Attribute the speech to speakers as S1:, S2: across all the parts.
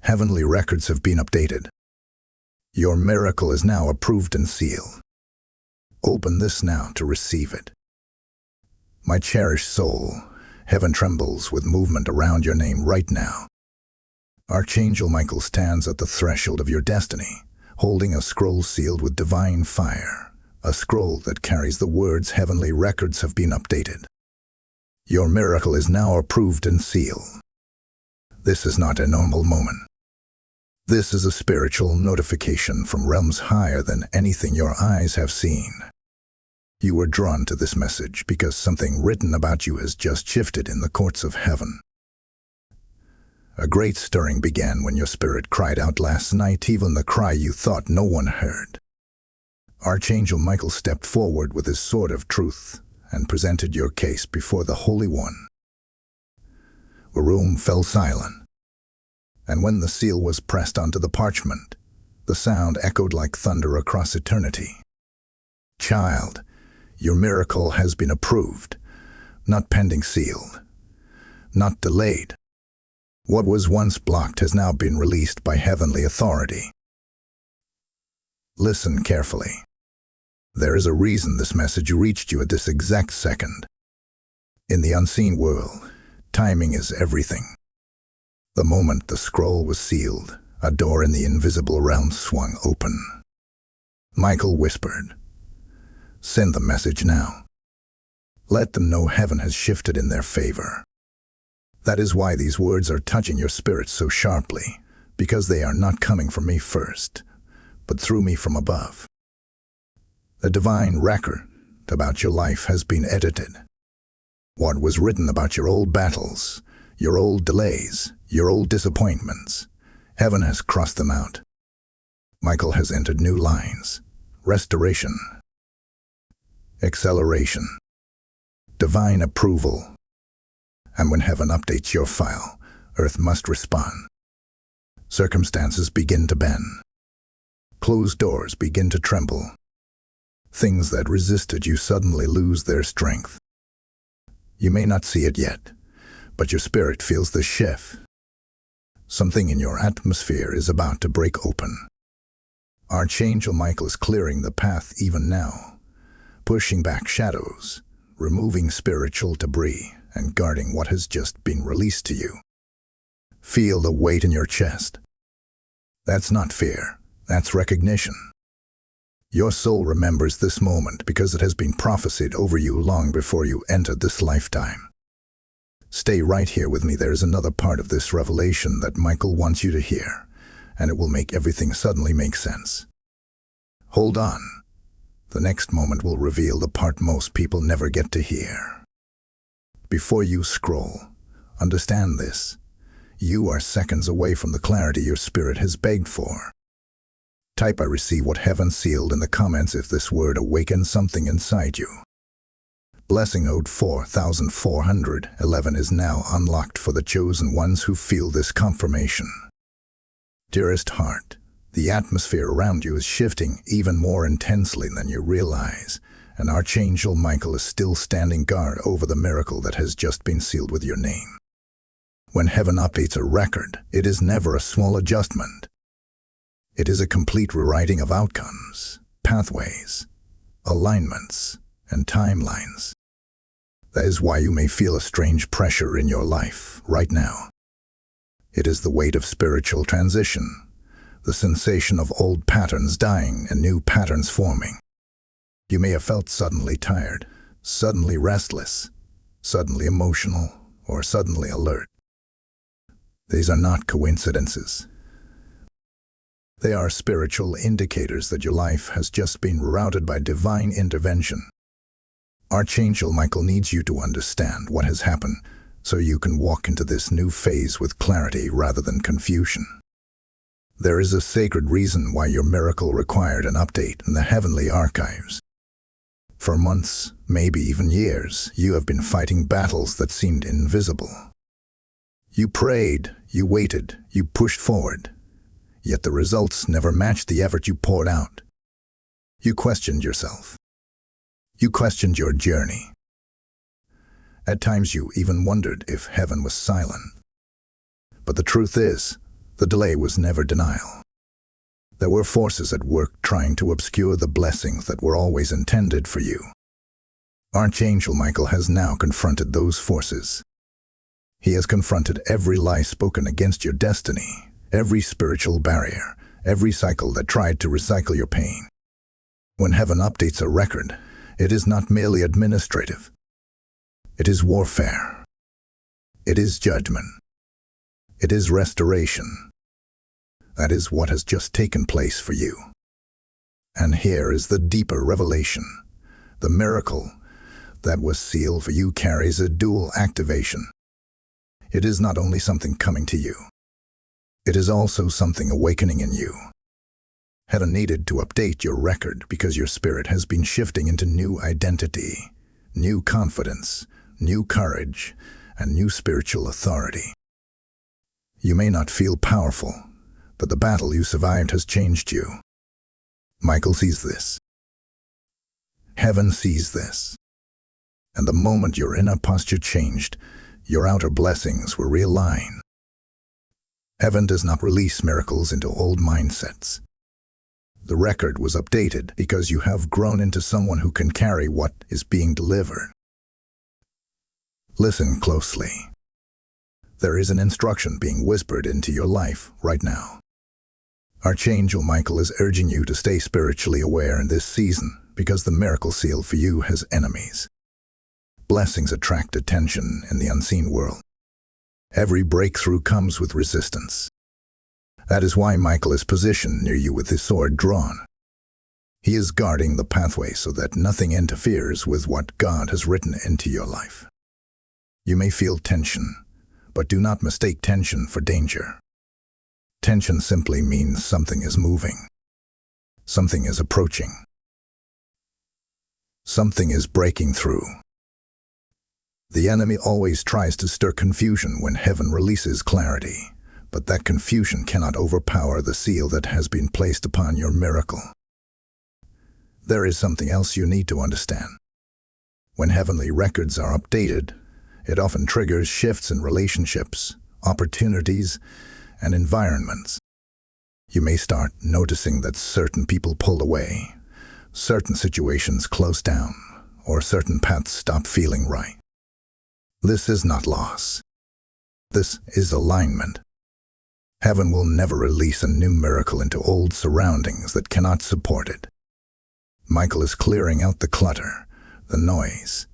S1: Heavenly records have been updated. Your miracle is now approved and sealed. Open this now to receive it. My cherished soul, heaven trembles with movement around your name right now. Archangel Michael stands at the threshold of your destiny, holding a scroll sealed with divine fire, a scroll that carries the words heavenly records have been updated. Your miracle is now approved and sealed. This is not a normal moment. This is a spiritual notification from realms higher than anything your eyes have seen. You were drawn to this message because something written about you has just shifted in the courts of heaven. A great stirring began when your spirit cried out last night, even the cry you thought no one heard. Archangel Michael stepped forward with his sword of truth and presented your case before the Holy One. The room fell silent, and when the seal was pressed onto the parchment, the sound echoed like thunder across eternity. Child, your miracle has been approved, not pending sealed, not delayed. What was once blocked has now been released by heavenly authority. Listen carefully. There is a reason this message reached you at this exact second. In the unseen world, timing is everything. The moment the scroll was sealed, a door in the invisible realm swung open. Michael whispered, "Send the message now. Let them know heaven has shifted in their favor." That is why these words are touching your spirit so sharply, because they are not coming from me first, but through me from above. The divine record about your life has been edited. What was written about your old battles, your old delays, your old disappointments, heaven has crossed them out. Michael has entered new lines: restoration, acceleration, divine approval. And when heaven updates your file, earth must respond. Circumstances begin to bend. Closed doors begin to tremble. Things that resisted you suddenly lose their strength. You may not see it yet, but your spirit feels the shift. Something in your atmosphere is about to break open. Archangel Michael is clearing the path even now, pushing back shadows, removing spiritual debris, and guarding what has just been released to you. Feel the weight in your chest. That's not fear, that's recognition. Your soul remembers this moment because it has been prophesied over you long before you entered this lifetime. Stay right here with me. There is another part of this revelation that Michael wants you to hear, and it will make everything suddenly make sense. Hold on. The next moment will reveal the part most people never get to hear. Before you scroll, understand this. You are seconds away from the clarity your spirit has begged for. Type "I receive what heaven sealed" in the comments if this word awakens something inside you. Blessing Ode 4411 is now unlocked for the chosen ones who feel this confirmation. Dearest heart, the atmosphere around you is shifting even more intensely than you realize, and Archangel Michael is still standing guard over the miracle that has just been sealed with your name. When heaven updates a record, it is never a small adjustment. It is a complete rewriting of outcomes, pathways, alignments, and timelines. That is why you may feel a strange pressure in your life right now. It is the weight of spiritual transition, the sensation of old patterns dying and new patterns forming. You may have felt suddenly tired, suddenly restless, suddenly emotional, or suddenly alert. These are not coincidences. They are spiritual indicators that your life has just been routed by divine intervention. Archangel Michael needs you to understand what has happened so you can walk into this new phase with clarity rather than confusion. There is a sacred reason why your miracle required an update in the heavenly archives. For months, maybe even years, you have been fighting battles that seemed invisible. You prayed, you waited, you pushed forward. Yet the results never matched the effort you poured out. You questioned yourself. You questioned your journey. At times you even wondered if heaven was silent. But the truth is, The delay was never denial. There were forces at work trying to obscure the blessings that were always intended for you. Archangel Michael has now confronted those forces. He has confronted every lie spoken against your destiny, every spiritual barrier, every cycle that tried to recycle your pain. When heaven updates a record, it is not merely administrative. It is warfare. It is judgment. It is restoration. That is what has just taken place for you. And here is the deeper revelation. The miracle that was sealed for you carries a dual activation. It is not only something coming to you. It is also something awakening in you. Heaven needed to update your record because your spirit has been shifting into new identity, new confidence, new courage, and new spiritual authority. You may not feel powerful, but the battle you survived has changed you. Michael sees this. Heaven sees this. And the moment your inner posture changed, your outer blessings were realigned. Heaven does not release miracles into old mindsets. The record was updated because you have grown into someone who can carry what is being delivered. Listen closely. There is an instruction being whispered into your life right now. Archangel Michael is urging you to stay spiritually aware in this season because the miracle sealed for you has enemies. Blessings attract attention in the unseen world. Every breakthrough comes with resistance. That is why Michael is positioned near you with his sword drawn. He is guarding the pathway so that nothing interferes with what God has written into your life. You may feel tension, but do not mistake tension for danger. Tension simply means something is moving. Something is approaching. Something is breaking through. The enemy always tries to stir confusion when heaven releases clarity, but that confusion cannot overpower the seal that has been placed upon your miracle. There is something else you need to understand. When heavenly records are updated, it often triggers shifts in relationships, opportunities, and environments. You may start noticing that certain people pull away, certain situations close down, or certain paths stop feeling right. This is not loss. This is alignment. Heaven will never release a new miracle into old surroundings that cannot support it. Michael is clearing out the clutter, the noise,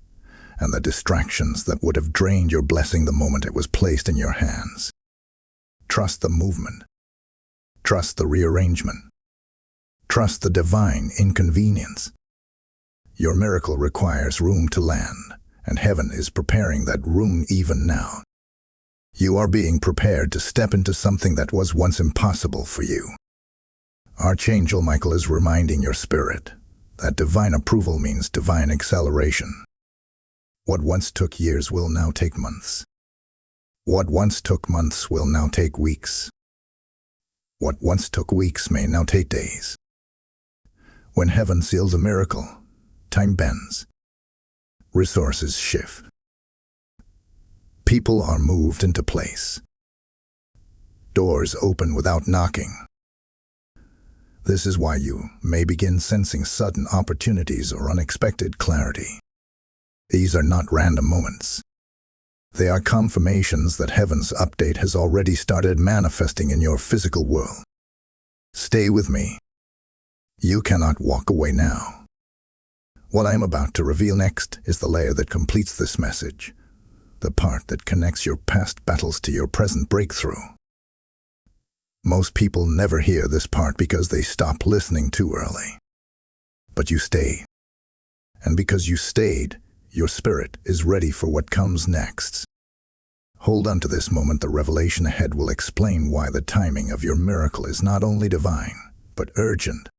S1: and the distractions that would have drained your blessing the moment it was placed in your hands. Trust the movement. Trust the rearrangement. Trust the divine inconvenience. Your miracle requires room to land, and heaven is preparing that room even now. You are being prepared to step into something that was once impossible for you. Archangel Michael is reminding your spirit that divine approval means divine acceleration. What once took years will now take months. What once took months will now take weeks. What once took weeks may now take days. When heaven seals a miracle, time bends. Resources shift. People are moved into place. Doors open without knocking. This is why you may begin sensing sudden opportunities or unexpected clarity. These are not random moments. They are confirmations that heaven's update has already started manifesting in your physical world. Stay with me. You cannot walk away now. What I am about to reveal next is the layer that completes this message, the part that connects your past battles to your present breakthrough. Most people never hear this part because they stop listening too early. But you stay. And because you stayed, your spirit is ready for what comes next. Hold on to this moment. The revelation ahead will explain why the timing of your miracle is not only divine, but urgent.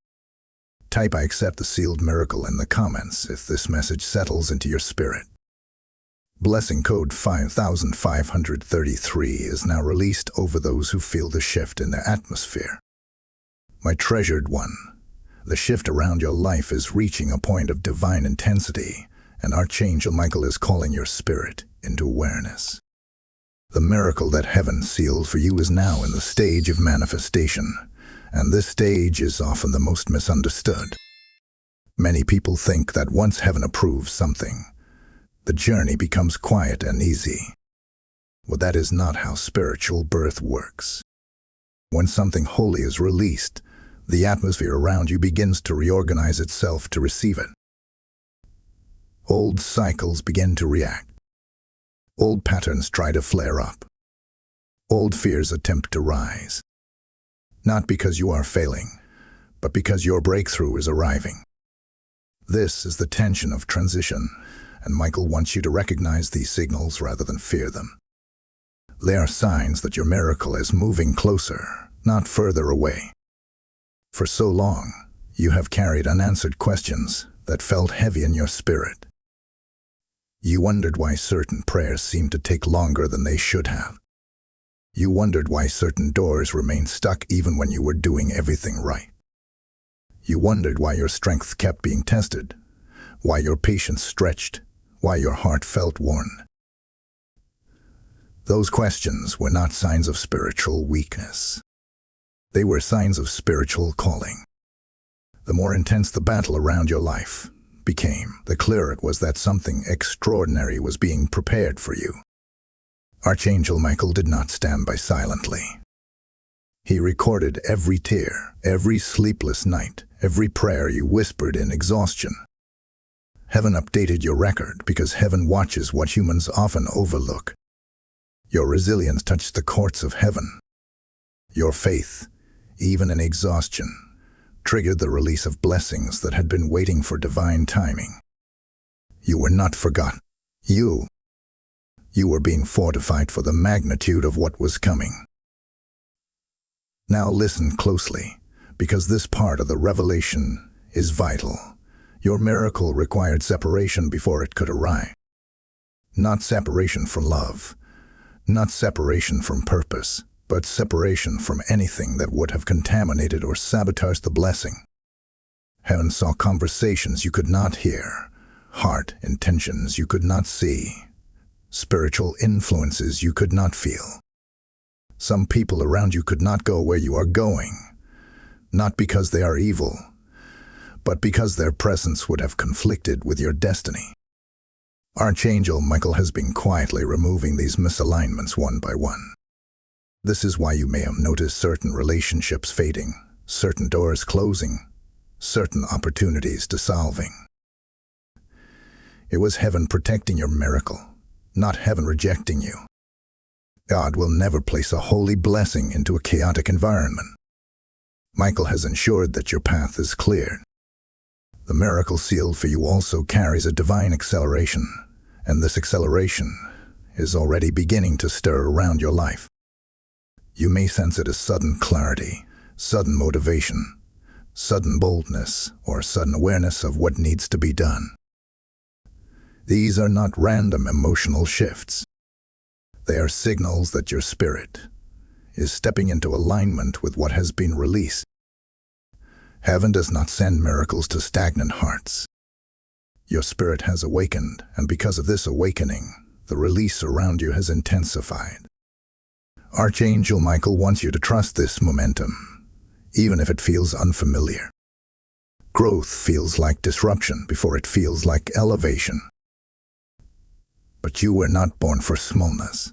S1: Type "I accept the sealed miracle" in the comments if this message settles into your spirit. Blessing code 5533 is now released over those who feel the shift in their atmosphere. My treasured one, the shift around your life is reaching a point of divine intensity, and Archangel Michael is calling your spirit into awareness. The miracle that heaven sealed for you is now in the stage of manifestation, and this stage is often the most misunderstood. Many people think that once heaven approves something, the journey becomes quiet and easy. Well, that is not how spiritual birth works. When something holy is released, the atmosphere around you begins to reorganize itself to receive it. Old cycles begin to react. Old patterns try to flare up. Old fears attempt to rise. Not because you are failing, but because your breakthrough is arriving. This is the tension of transition, and Michael wants you to recognize these signals rather than fear them. They are signs that your miracle is moving closer, not further away. For so long, you have carried unanswered questions that felt heavy in your spirit. You wondered why certain prayers seemed to take longer than they should have. You wondered why certain doors remained stuck even when you were doing everything right. You wondered why your strength kept being tested, why your patience stretched, why your heart felt worn. Those questions were not signs of spiritual weakness. They were signs of spiritual calling. The more intense the battle around your life became, the clearer it was that something extraordinary was being prepared for you. Archangel Michael did not stand by silently. He recorded every tear, every sleepless night, every prayer you whispered in exhaustion. Heaven updated your record because heaven watches what humans often overlook. Your resilience touched the courts of heaven. Your faith, even in exhaustion, triggered the release of blessings that had been waiting for divine timing. You were not forgotten. You were being fortified for the magnitude of what was coming. Now listen closely, because this part of the revelation is vital. Your miracle required separation before it could arrive. Not separation from love, not separation from purpose, but separation from anything that would have contaminated or sabotaged the blessing. Heaven saw conversations you could not hear, heart intentions you could not see, spiritual influences you could not feel. Some people around you could not go where you are going, not because they are evil, but because their presence would have conflicted with your destiny. Archangel Michael has been quietly removing these misalignments one by one. This is why you may have noticed certain relationships fading, certain doors closing, certain opportunities dissolving. It was heaven protecting your miracle, not heaven rejecting you. God will never place a holy blessing into a chaotic environment. Michael has ensured that your path is cleared. The miracle sealed for you also carries a divine acceleration, and this acceleration is already beginning to stir around your life. You may sense it as sudden clarity, sudden motivation, sudden boldness, or sudden awareness of what needs to be done. These are not random emotional shifts. They are signals that your spirit is stepping into alignment with what has been released. Heaven does not send miracles to stagnant hearts. Your spirit has awakened, and because of this awakening, the release around you has intensified. Archangel Michael wants you to trust this momentum, even if it feels unfamiliar. Growth feels like disruption before it feels like elevation. But you were not born for smallness.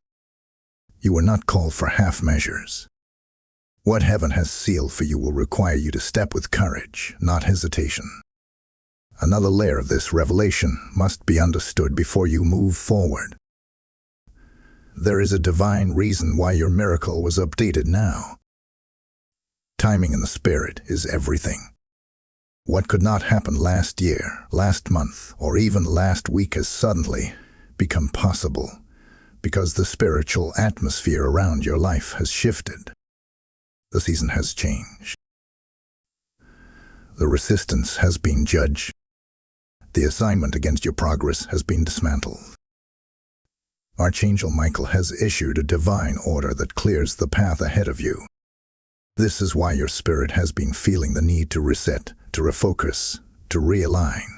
S1: You were not called for half measures. What heaven has sealed for you will require you to step with courage, not hesitation. Another layer of this revelation must be understood before you move forward. There is a divine reason why your miracle was updated now. Timing in the spirit is everything. What could not happen last year, last month, or even last week has suddenly become possible because the spiritual atmosphere around your life has shifted. The season has changed. The resistance has been judged. The assignment against your progress has been dismantled. Archangel Michael has issued a divine order that clears the path ahead of you. This is why your spirit has been feeling the need to reset, to refocus, to realign.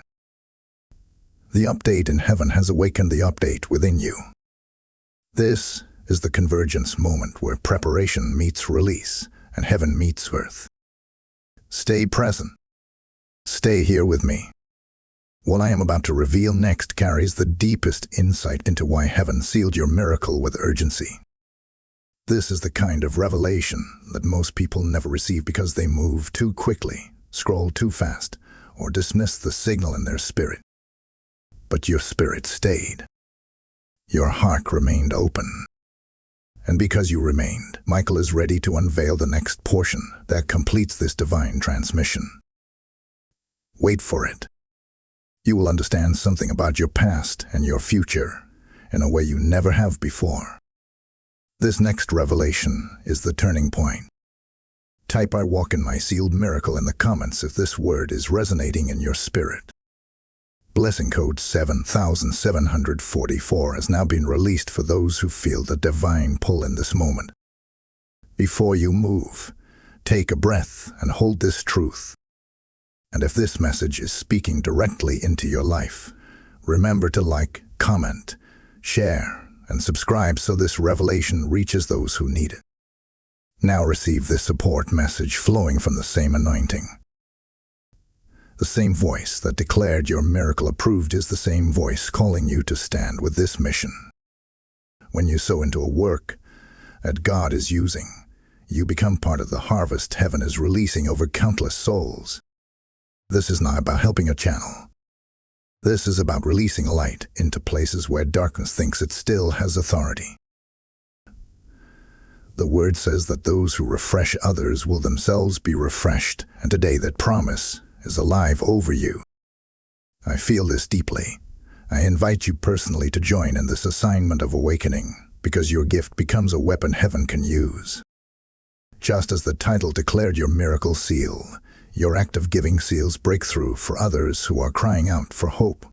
S1: The update in heaven has awakened the update within you. This is the convergence moment where preparation meets release and heaven meets earth. Stay present. Stay here with me. What I am about to reveal next carries the deepest insight into why heaven sealed your miracle with urgency. This is the kind of revelation that most people never receive because they move too quickly, scroll too fast, or dismiss the signal in their spirit. But your spirit stayed. Your heart remained open. And because you remained, Michael is ready to unveil the next portion that completes this divine transmission. Wait for it. You will understand something about your past and your future in a way you never have before. This next revelation is the turning point. Type "I walk in my sealed miracle" in the comments if this word is resonating in your spirit. Blessing code 7744 has now been released for those who feel the divine pull in this moment. Before you move, take a breath and hold this truth. And if this message is speaking directly into your life, remember to like, comment, share, and subscribe so this revelation reaches those who need it. Now receive this support message flowing from the same anointing. The same voice that declared your miracle approved is the same voice calling you to stand with this mission. When you sow into a work that God is using, you become part of the harvest heaven is releasing over countless souls. This is not about helping a channel. This is about releasing light into places where darkness thinks it still has authority. The word says that those who refresh others will themselves be refreshed, and today that promise is alive over you. I feel this deeply. I invite you personally to join in this assignment of awakening, because your gift becomes a weapon heaven can use. Just as the title declared your miracle seal, your act of giving seals breakthrough for others who are crying out for hope.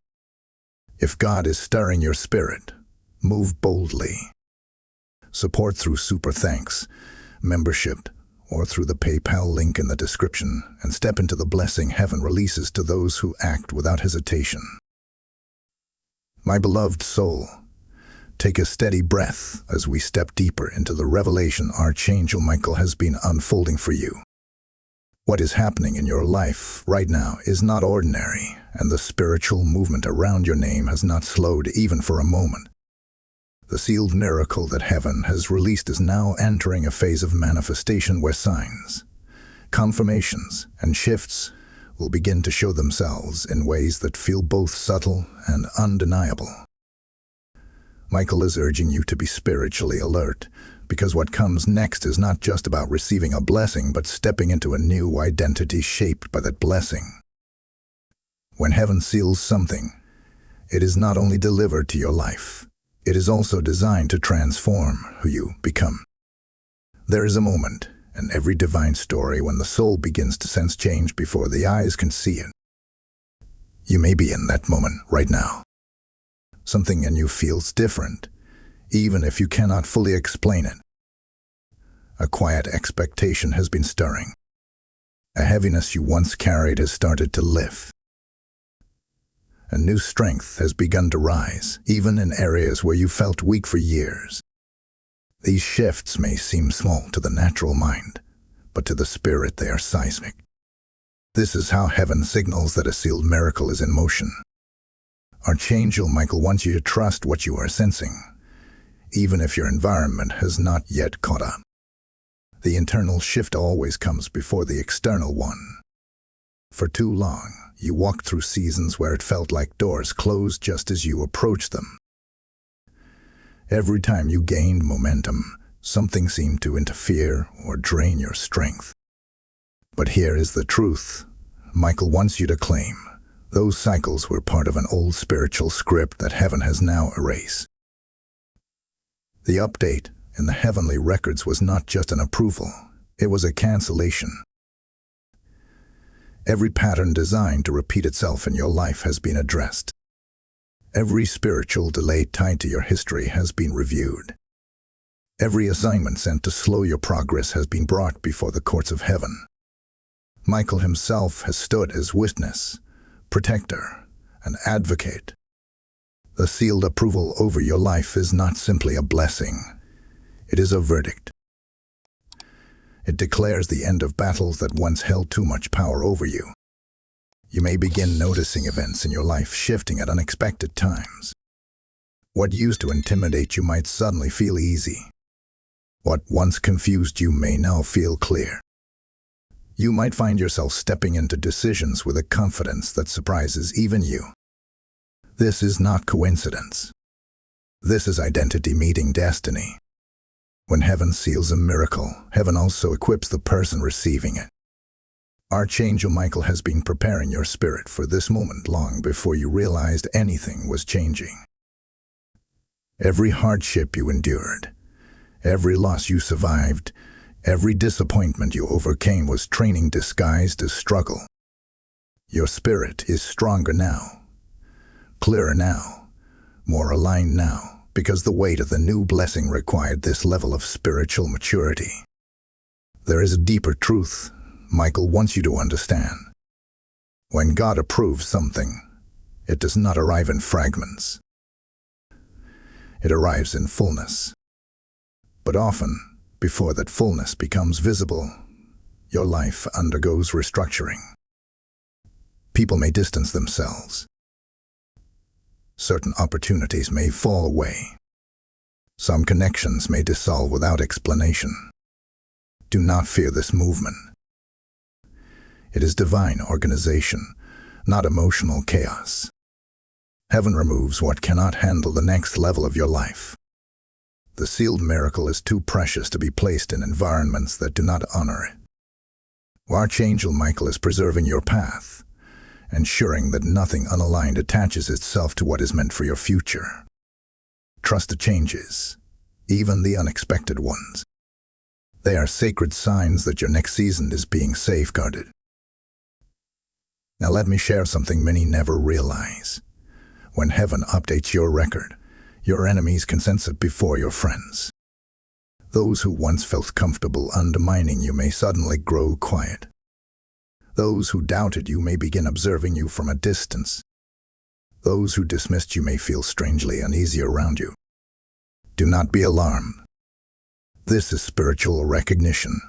S1: If God is stirring your spirit, move boldly. Support through super thanks, membership, or through the PayPal link in the description, and step into the blessing heaven releases to those who act without hesitation. My beloved soul, take a steady breath as we step deeper into the revelation Archangel Michael has been unfolding for you. What is happening in your life right now is not ordinary, and the spiritual movement around your name has not slowed even for a moment. The sealed miracle that heaven has released is now entering a phase of manifestation where signs, confirmations, and shifts will begin to show themselves in ways that feel both subtle and undeniable. Michael is urging you to be spiritually alert, because what comes next is not just about receiving a blessing, but stepping into a new identity shaped by that blessing. When heaven seals something, it is not only delivered to your life, it is also designed to transform who you become. There is a moment in every divine story when the soul begins to sense change before the eyes can see it. You may be in that moment right now. Something in you feels different, even if you cannot fully explain it. A quiet expectation has been stirring. A heaviness you once carried has started to lift. A new strength has begun to rise, even in areas where you felt weak for years. These shifts may seem small to the natural mind, but to the spirit they are seismic. This is how heaven signals that a sealed miracle is in motion. Archangel Michael wants you to trust what you are sensing, even if your environment has not yet caught up. The internal shift always comes before the external one. For too long, you walked through seasons where it felt like doors closed just as you approached them. Every time you gained momentum, something seemed to interfere or drain your strength. But here is the truth. Michael wants you to claim those cycles were part of an old spiritual script that heaven has now erased. The update in the heavenly records was not just an approval, it was a cancellation. Every pattern designed to repeat itself in your life has been addressed. Every spiritual delay tied to your history has been reviewed. Every assignment sent to slow your progress has been brought before the courts of heaven. Michael himself has stood as witness, protector, and advocate. The sealed approval over your life is not simply a blessing. It is a verdict. It declares the end of battles that once held too much power over you. You may begin noticing events in your life shifting at unexpected times. What used to intimidate you might suddenly feel easy. What once confused you may now feel clear. You might find yourself stepping into decisions with a confidence that surprises even you. This is not coincidence. This is identity meeting destiny. When heaven seals a miracle, heaven also equips the person receiving it. Archangel Michael has been preparing your spirit for this moment long before you realized anything was changing. Every hardship you endured, every loss you survived, every disappointment you overcame was training disguised as struggle. Your spirit is stronger now, clearer now, more aligned now, because the weight of the new blessing required this level of spiritual maturity. There is a deeper truth Michael wants you to understand. When God approves something, it does not arrive in fragments. It arrives in fullness. But often, before that fullness becomes visible, your life undergoes restructuring. People may distance themselves. Certain opportunities may fall away. Some connections may dissolve without explanation. Do not fear this movement. It is divine organization, not emotional chaos. Heaven removes what cannot handle the next level of your life. The sealed miracle is too precious to be placed in environments that do not honor it. Archangel Michael is preserving your path, ensuring that nothing unaligned attaches itself to what is meant for your future. Trust the changes, even the unexpected ones. They are sacred signs that your next season is being safeguarded. Now let me share something many never realize. When heaven updates your record, your enemies can sense it before your friends. Those who once felt comfortable undermining you may suddenly grow quiet. Those who doubted you may begin observing you from a distance. Those who dismissed you may feel strangely uneasy around you. Do not be alarmed. This is spiritual recognition.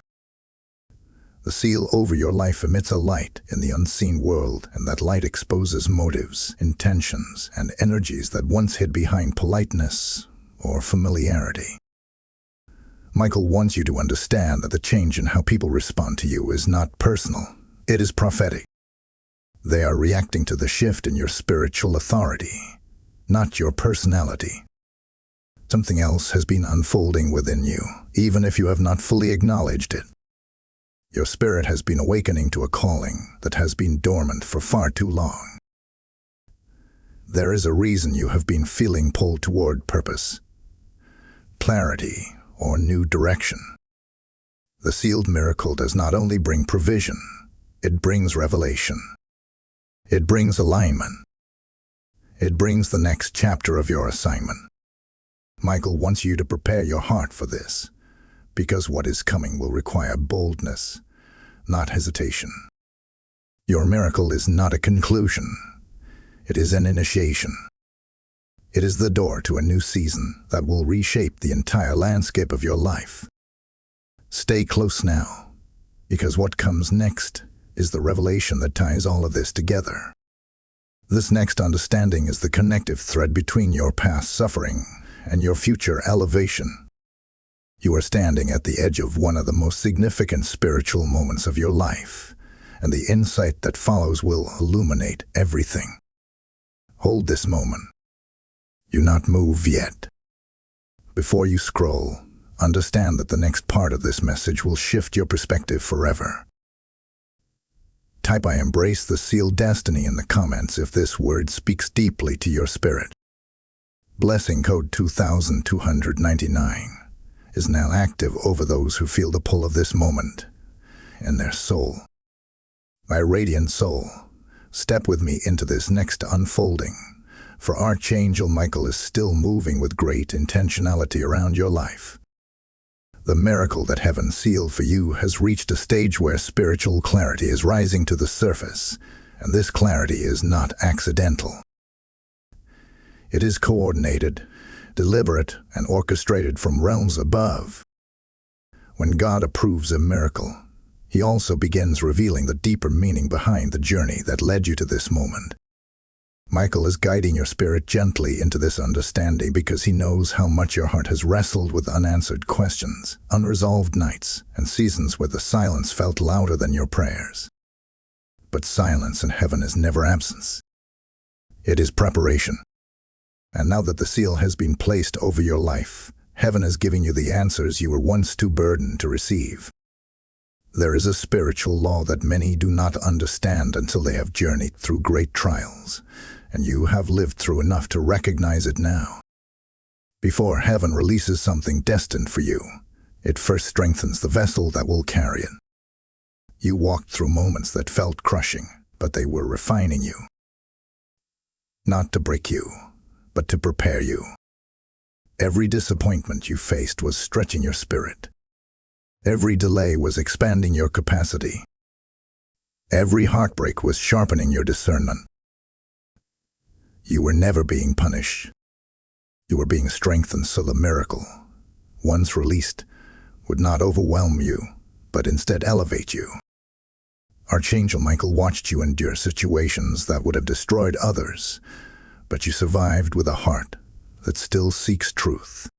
S1: The seal over your life emits a light in the unseen world, and that light exposes motives, intentions, and energies that once hid behind politeness or familiarity. Michael wants you to understand that the change in how people respond to you is not personal. It is prophetic. They are reacting to the shift in your spiritual authority, not your personality. Something else has been unfolding within you, even if you have not fully acknowledged it. Your spirit has been awakening to a calling that has been dormant for far too long. There is a reason you have been feeling pulled toward purpose, clarity, or new direction. The sealed miracle does not only bring provision, it brings revelation. It brings alignment. It brings the next chapter of your assignment. Michael wants you to prepare your heart for this, because what is coming will require boldness, not hesitation. Your miracle is not a conclusion. It is an initiation. It is the door to a new season that will reshape the entire landscape of your life. Stay close now, because what comes next is the revelation that ties all of this together. This next understanding is the connective thread between your past suffering and your future elevation. You are standing at the edge of one of the most significant spiritual moments of your life, and the insight that follows will illuminate everything. Hold this moment. Do not move yet. Before you scroll, understand that the next part of this message will shift your perspective forever. Type "I embrace the sealed destiny" in the comments if this word speaks deeply to your spirit. Blessing code 2299 is now active over those who feel the pull of this moment in their soul. My radiant soul, step with me into this next unfolding, for Archangel Michael is still moving with great intentionality around your life. The miracle that heaven sealed for you has reached a stage where spiritual clarity is rising to the surface, and this clarity is not accidental. It is coordinated, deliberate and orchestrated from realms above. When God approves a miracle, He also begins revealing the deeper meaning behind the journey that led you to this moment. Michael is guiding your spirit gently into this understanding because He knows how much your heart has wrestled with unanswered questions, unresolved nights, and seasons where the silence felt louder than your prayers. But silence in heaven is never absence. It is preparation. And now that the seal has been placed over your life, heaven is giving you the answers you were once too burdened to receive. There is a spiritual law that many do not understand until they have journeyed through great trials, and you have lived through enough to recognize it now. Before heaven releases something destined for you, it first strengthens the vessel that will carry it. You walked through moments that felt crushing, but they were refining you. Not to break you, but to prepare you. Every disappointment you faced was stretching your spirit. Every delay was expanding your capacity. Every heartbreak was sharpening your discernment. You were never being punished. You were being strengthened so the miracle, once released, would not overwhelm you, but instead elevate you. Archangel Michael watched you endure situations that would have destroyed others, but you survived with a heart that still seeks truth.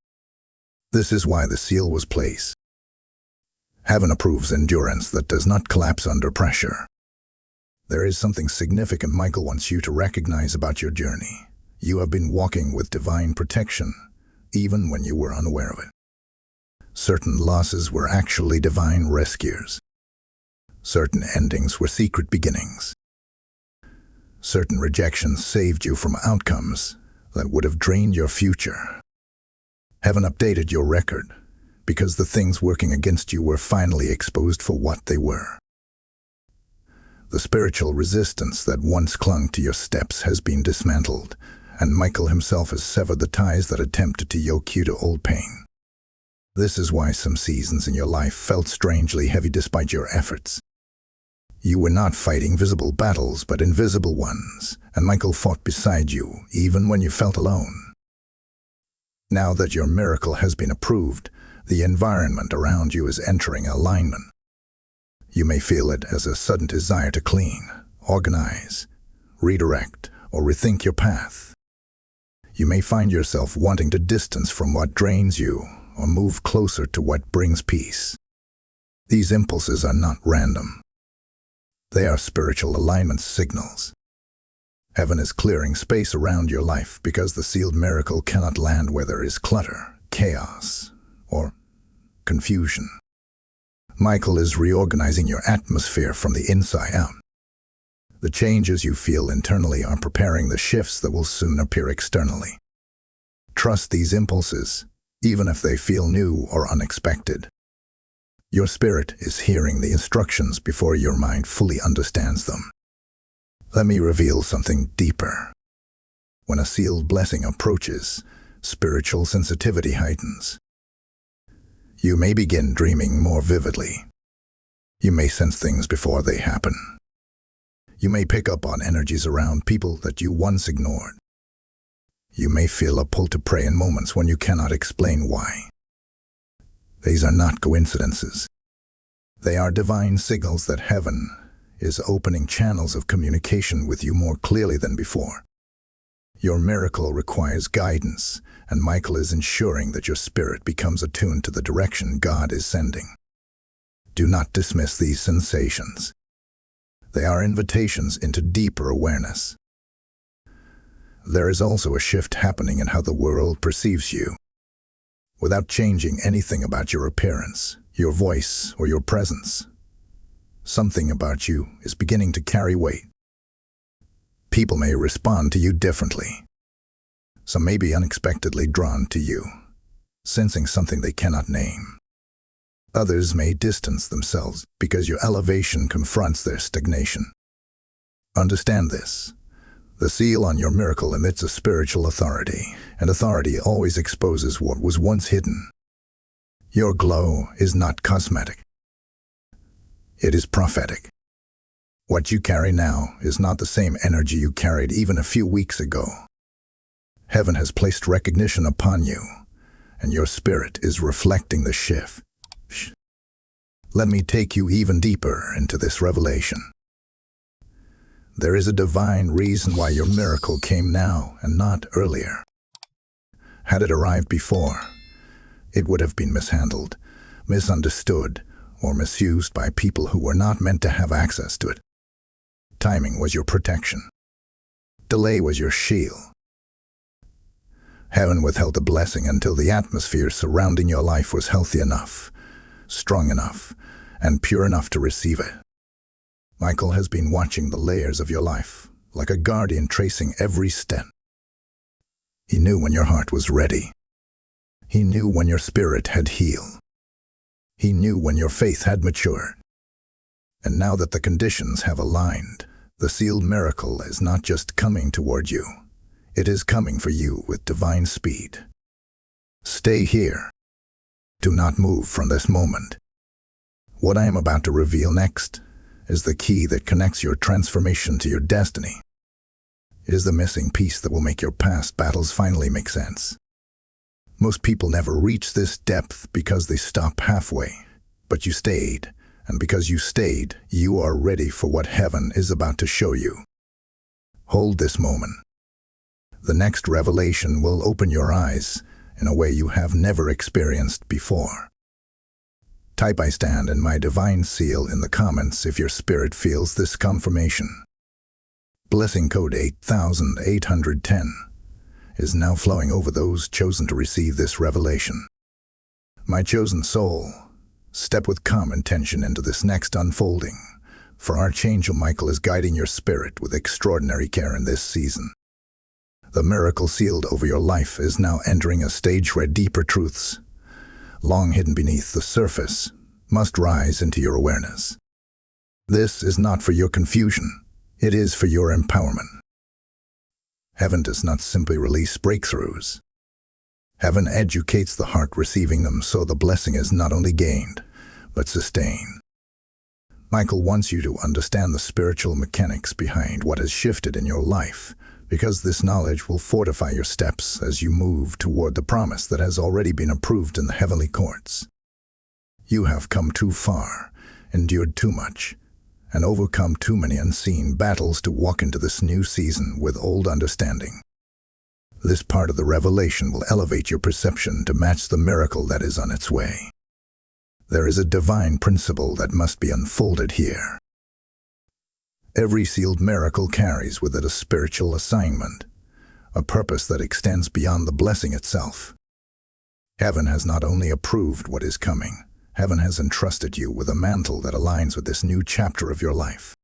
S1: This is why the seal was placed. Heaven approves endurance that does not collapse under pressure. There is something significant Michael wants you to recognize about your journey. You have been walking with divine protection, even when you were unaware of it. Certain losses were actually divine rescues. Certain endings were secret beginnings. Certain rejections saved you from outcomes that would have drained your future. Heaven updated your record because the things working against you were finally exposed for what they were. The spiritual resistance that once clung to your steps has been dismantled, and Michael himself has severed the ties that attempted to yoke you to old pain. This is why some seasons in your life felt strangely heavy despite your efforts. You were not fighting visible battles, but invisible ones, and Michael fought beside you, even when you felt alone. Now that your miracle has been approved, the environment around you is entering alignment. You may feel it as a sudden desire to clean, organize, redirect, or rethink your path. You may find yourself wanting to distance from what drains you, or move closer to what brings peace. These impulses are not random. They are spiritual alignment signals. Heaven is clearing space around your life because the sealed miracle cannot land where there is clutter, chaos, or confusion. Michael is reorganizing your atmosphere from the inside out. The changes you feel internally are preparing the shifts that will soon appear externally. Trust these impulses, even if they feel new or unexpected. Your spirit is hearing the instructions before your mind fully understands them. Let me reveal something deeper. When a sealed blessing approaches, spiritual sensitivity heightens. You may begin dreaming more vividly. You may sense things before they happen. You may pick up on energies around people that you once ignored. You may feel a pull to pray in moments when you cannot explain why. These are not coincidences. They are divine signals that heaven is opening channels of communication with you more clearly than before. Your miracle requires guidance, and Michael is ensuring that your spirit becomes attuned to the direction God is sending. Do not dismiss these sensations. They are invitations into deeper awareness. There is also a shift happening in how the world perceives you. Without changing anything about your appearance, your voice, or your presence, something about you is beginning to carry weight. People may respond to you differently. Some may be unexpectedly drawn to you, sensing something they cannot name. Others may distance themselves because your elevation confronts their stagnation. Understand this. The seal on your miracle emits a spiritual authority, and authority always exposes what was once hidden. Your glow is not cosmetic. It is prophetic. What you carry now is not the same energy you carried even a few weeks ago. Heaven has placed recognition upon you, and your spirit is reflecting the shift. Let me take you even deeper into this revelation. There is a divine reason why your miracle came now and not earlier. Had it arrived before, it would have been mishandled, misunderstood, or misused by people who were not meant to have access to it. Timing was your protection. Delay was your shield. Heaven withheld the blessing until the atmosphere surrounding your life was healthy enough, strong enough, and pure enough to receive it. Michael has been watching the layers of your life, like a guardian tracing every step. He knew when your heart was ready. He knew when your spirit had healed. He knew when your faith had matured. And now that the conditions have aligned, the sealed miracle is not just coming toward you. It is coming for you with divine speed. Stay here. Do not move from this moment. What I am about to reveal next is the key that connects your transformation to your destiny. It is the missing piece that will make your past battles finally make sense. Most people never reach this depth because they stop halfway, but you stayed, and because you stayed, you are ready for what heaven is about to show you. Hold this moment. The next revelation will open your eyes in a way you have never experienced before. Type "I stand in my divine seal" in the comments if your spirit feels this confirmation. Blessing code 8810 is now flowing over those chosen to receive this revelation. My chosen soul, step with calm intention into this next unfolding, for Archangel Michael is guiding your spirit with extraordinary care in this season. The miracle sealed over your life is now entering a stage where deeper truths, long hidden beneath the surface, must rise into your awareness. This is not for your confusion, it is for your empowerment. Heaven does not simply release breakthroughs. Heaven educates the heart receiving them so the blessing is not only gained, but sustained. Michael wants you to understand the spiritual mechanics behind what has shifted in your life, because this knowledge will fortify your steps as you move toward the promise that has already been approved in the heavenly courts. You have come too far, endured too much, and overcome too many unseen battles to walk into this new season with old understanding. This part of the revelation will elevate your perception to match the miracle that is on its way. There is a divine principle that must be unfolded here. Every sealed miracle carries with it a spiritual assignment, a purpose that extends beyond the blessing itself. Heaven has not only approved what is coming, heaven has entrusted you with a mantle that aligns with this new chapter of your life.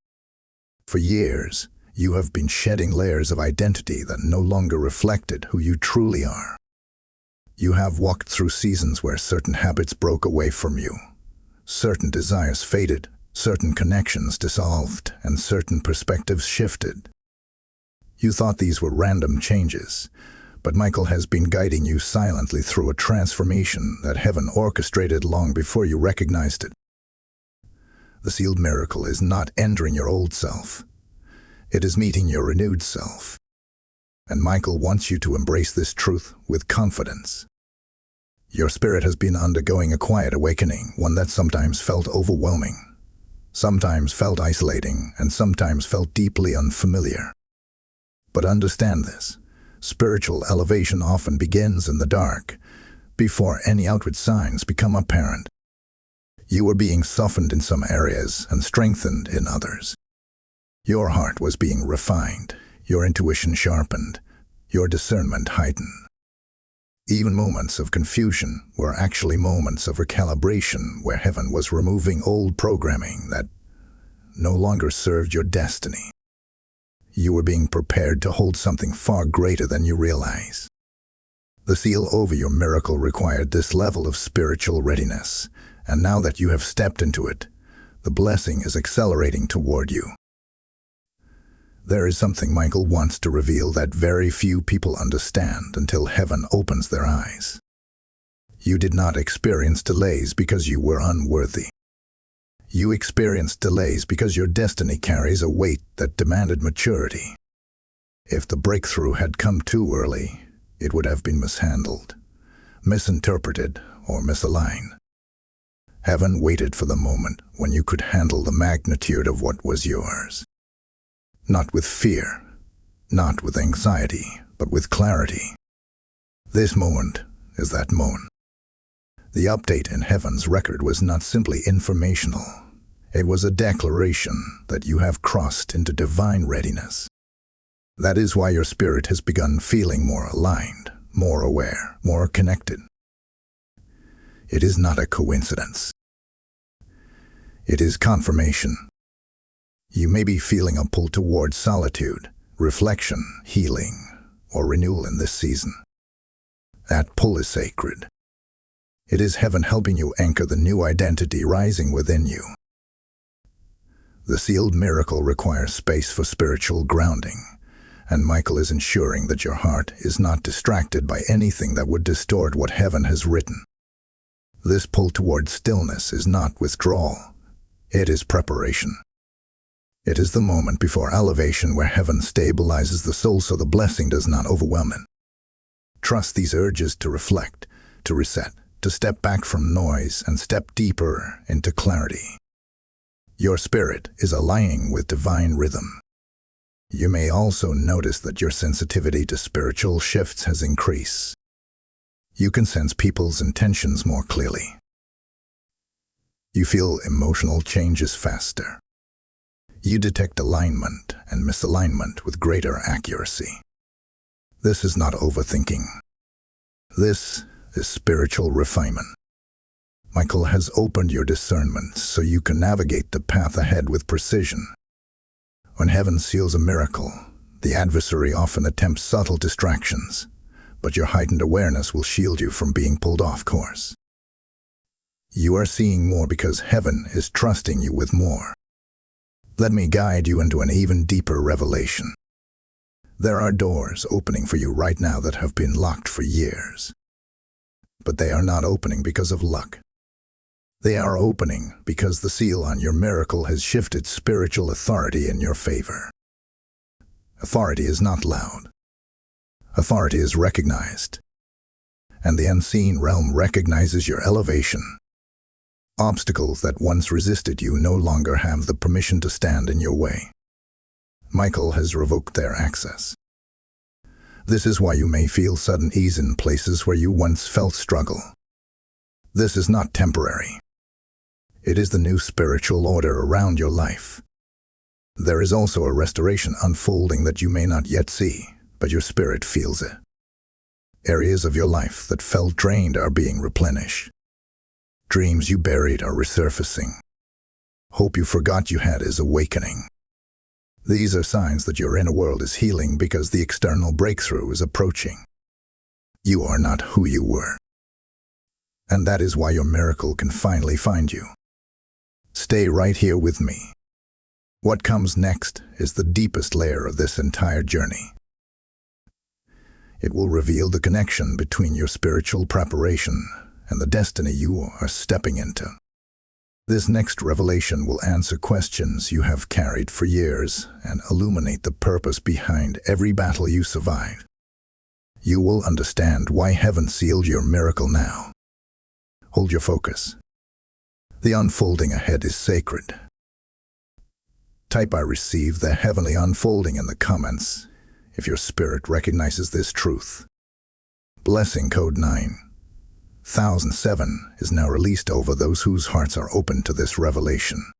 S1: For years, you have been shedding layers of identity that no longer reflected who you truly are. You have walked through seasons where certain habits broke away from you, certain desires faded, certain connections dissolved, and certain perspectives shifted. You thought these were random changes, but Michael has been guiding you silently through a transformation that heaven orchestrated long before you recognized it. The sealed miracle is not entering your old self. It is meeting your renewed self. And Michael wants you to embrace this truth with confidence. Your spirit has been undergoing a quiet awakening, one that sometimes felt overwhelming, sometimes felt isolating, and sometimes felt deeply unfamiliar. But understand this. Spiritual elevation often begins in the dark, before any outward signs become apparent. You were being softened in some areas and strengthened in others. Your heart was being refined, your intuition sharpened, your discernment heightened. Even moments of confusion were actually moments of recalibration where heaven was removing old programming that no longer served your destiny. You were being prepared to hold something far greater than you realize. The seal over your miracle required this level of spiritual readiness, and now that you have stepped into it, the blessing is accelerating toward you. There is something Michael wants to reveal that very few people understand until heaven opens their eyes. You did not experience delays because you were unworthy. You experienced delays because your destiny carries a weight that demanded maturity. If the breakthrough had come too early, it would have been mishandled, misinterpreted, or misaligned. Heaven waited for the moment when you could handle the magnitude of what was yours. Not with fear, not with anxiety, but with clarity. This moment is that moment. The update in heaven's record was not simply informational. It was a declaration that you have crossed into divine readiness. That is why your spirit has begun feeling more aligned, more aware, more connected. It is not a coincidence. It is confirmation. You may be feeling a pull towards solitude, reflection, healing, or renewal in this season. That pull is sacred. It is heaven helping you anchor the new identity rising within you. The sealed miracle requires space for spiritual grounding, and Michael is ensuring that your heart is not distracted by anything that would distort what heaven has written. This pull towards stillness is not withdrawal. It is preparation. It is the moment before elevation where heaven stabilizes the soul so the blessing does not overwhelm it. Trust these urges to reflect, to reset, to step back from noise and step deeper into clarity. Your spirit is aligning with divine rhythm. You may also notice that your sensitivity to spiritual shifts has increased. You can sense people's intentions more clearly. You feel emotional changes faster. You detect alignment and misalignment with greater accuracy. This is not overthinking. This is spiritual refinement. Michael has opened your discernment so you can navigate the path ahead with precision. When heaven seals a miracle, the adversary often attempts subtle distractions, but your heightened awareness will shield you from being pulled off course. You are seeing more because heaven is trusting you with more. Let me guide you into an even deeper revelation. There are doors opening for you right now that have been locked for years. But they are not opening because of luck. They are opening because the seal on your miracle has shifted spiritual authority in your favor. Authority is not loud. Authority is recognized. And the unseen realm recognizes your elevation. Obstacles that once resisted you no longer have the permission to stand in your way. Michael has revoked their access. This is why you may feel sudden ease in places where you once felt struggle. This is not temporary. It is the new spiritual order around your life. There is also a restoration unfolding that you may not yet see, but your spirit feels it. Areas of your life that felt drained are being replenished. Dreams you buried are resurfacing. Hope you forgot you had is awakening. These are signs that your inner world is healing because the external breakthrough is approaching. You are not who you were. And that is why your miracle can finally find you. Stay right here with me. What comes next is the deepest layer of this entire journey. It will reveal the connection between your spiritual preparation and the destiny you are stepping into. This next revelation will answer questions you have carried for years and illuminate the purpose behind every battle you survived. You will understand why heaven sealed your miracle now. Hold your focus. The unfolding ahead is sacred. Type "I receive the heavenly unfolding" in the comments if your spirit recognizes this truth. Blessing code 9007 is now released over those whose hearts are open to this revelation.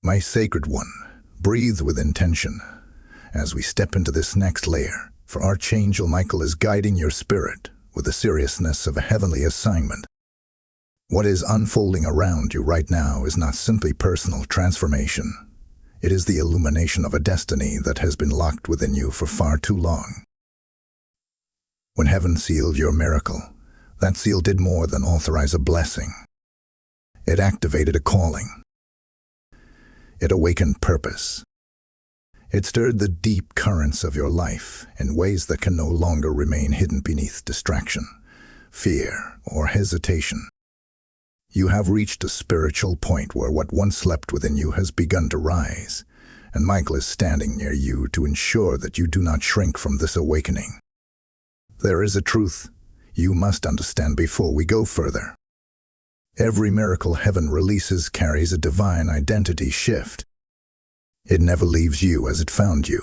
S1: My sacred one, breathe with intention as we step into this next layer, for Archangel Michael is guiding your spirit with the seriousness of a heavenly assignment. What is unfolding around you right now is not simply personal transformation. It is the illumination of a destiny that has been locked within you for far too long. When heaven sealed your miracle, that seal did more than authorize a blessing. It activated a calling. It awakened purpose. It stirred the deep currents of your life in ways that can no longer remain hidden beneath distraction, fear, or hesitation. You have reached a spiritual point where what once slept within you has begun to rise, and Michael is standing near you to ensure that you do not shrink from this awakening. There is a truth you must understand before we go further. Every miracle heaven releases carries a divine identity shift. It never leaves you as it found you.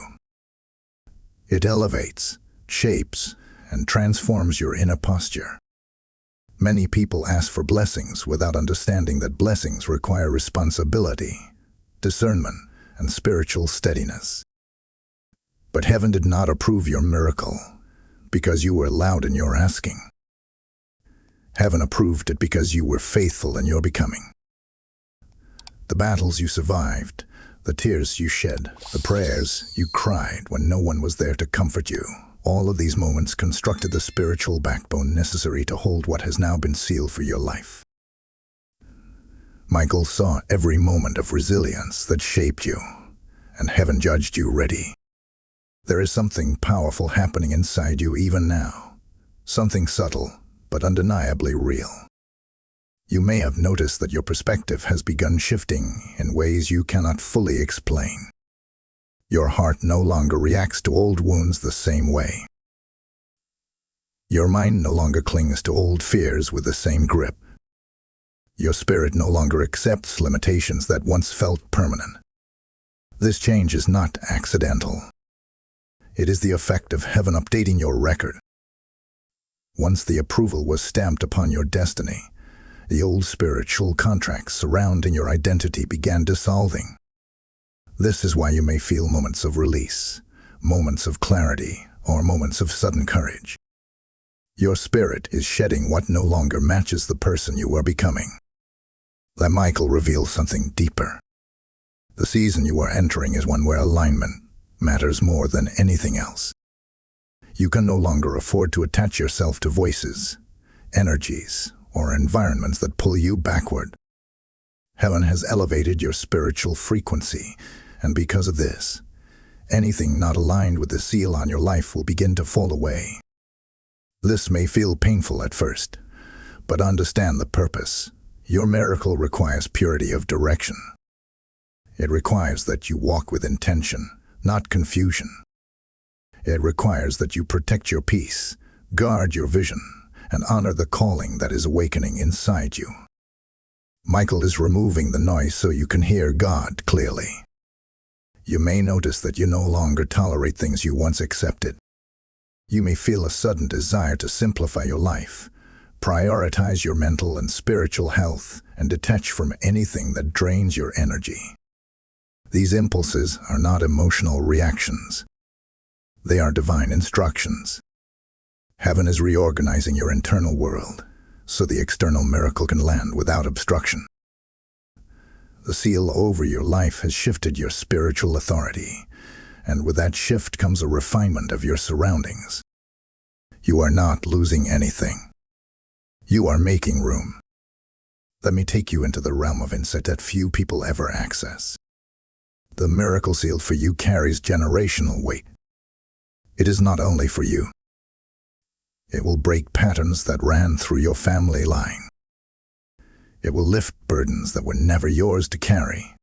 S1: It elevates, shapes, and transforms your inner posture. Many people ask for blessings without understanding that blessings require responsibility, discernment, and spiritual steadiness. But heaven did not approve your miracle because you were loud in your asking. Heaven approved it because you were faithful in your becoming. The battles you survived, the tears you shed, the prayers you cried when no one was there to comfort you, all of these moments constructed the spiritual backbone necessary to hold what has now been sealed for your life. Michael saw every moment of resilience that shaped you, and heaven judged you ready. There is something powerful happening inside you even now, something subtle but undeniably real. You may have noticed that your perspective has begun shifting in ways you cannot fully explain. Your heart no longer reacts to old wounds the same way. Your mind no longer clings to old fears with the same grip. Your spirit no longer accepts limitations that once felt permanent. This change is not accidental. It is the effect of heaven updating your record. Once the approval was stamped upon your destiny, the old spiritual contracts surrounding your identity began dissolving. This is why you may feel moments of release, moments of clarity, or moments of sudden courage. Your spirit is shedding what no longer matches the person you are becoming. Let Michael reveal something deeper. The season you are entering is one where alignment matters more than anything else. You can no longer afford to attach yourself to voices, energies, or environments that pull you backward. Heaven has elevated your spiritual frequency, and because of this, anything not aligned with the seal on your life will begin to fall away. This may feel painful at first, but understand the purpose. Your miracle requires purity of direction. It requires that you walk with intention, not confusion. It requires that you protect your peace, guard your vision, and honor the calling that is awakening inside you. Michael is removing the noise so you can hear God clearly. You may notice that you no longer tolerate things you once accepted. You may feel a sudden desire to simplify your life, prioritize your mental and spiritual health, and detach from anything that drains your energy. These impulses are not emotional reactions. They are divine instructions. Heaven is reorganizing your internal world, so the external miracle can land without obstruction. The seal over your life has shifted your spiritual authority, and with that shift comes a refinement of your surroundings. You are not losing anything. You are making room. Let me take you into the realm of insight that few people ever access. The miracle seal for you carries generational weight. It is not only for you. It will break patterns that ran through your family line. It will lift burdens that were never yours to carry.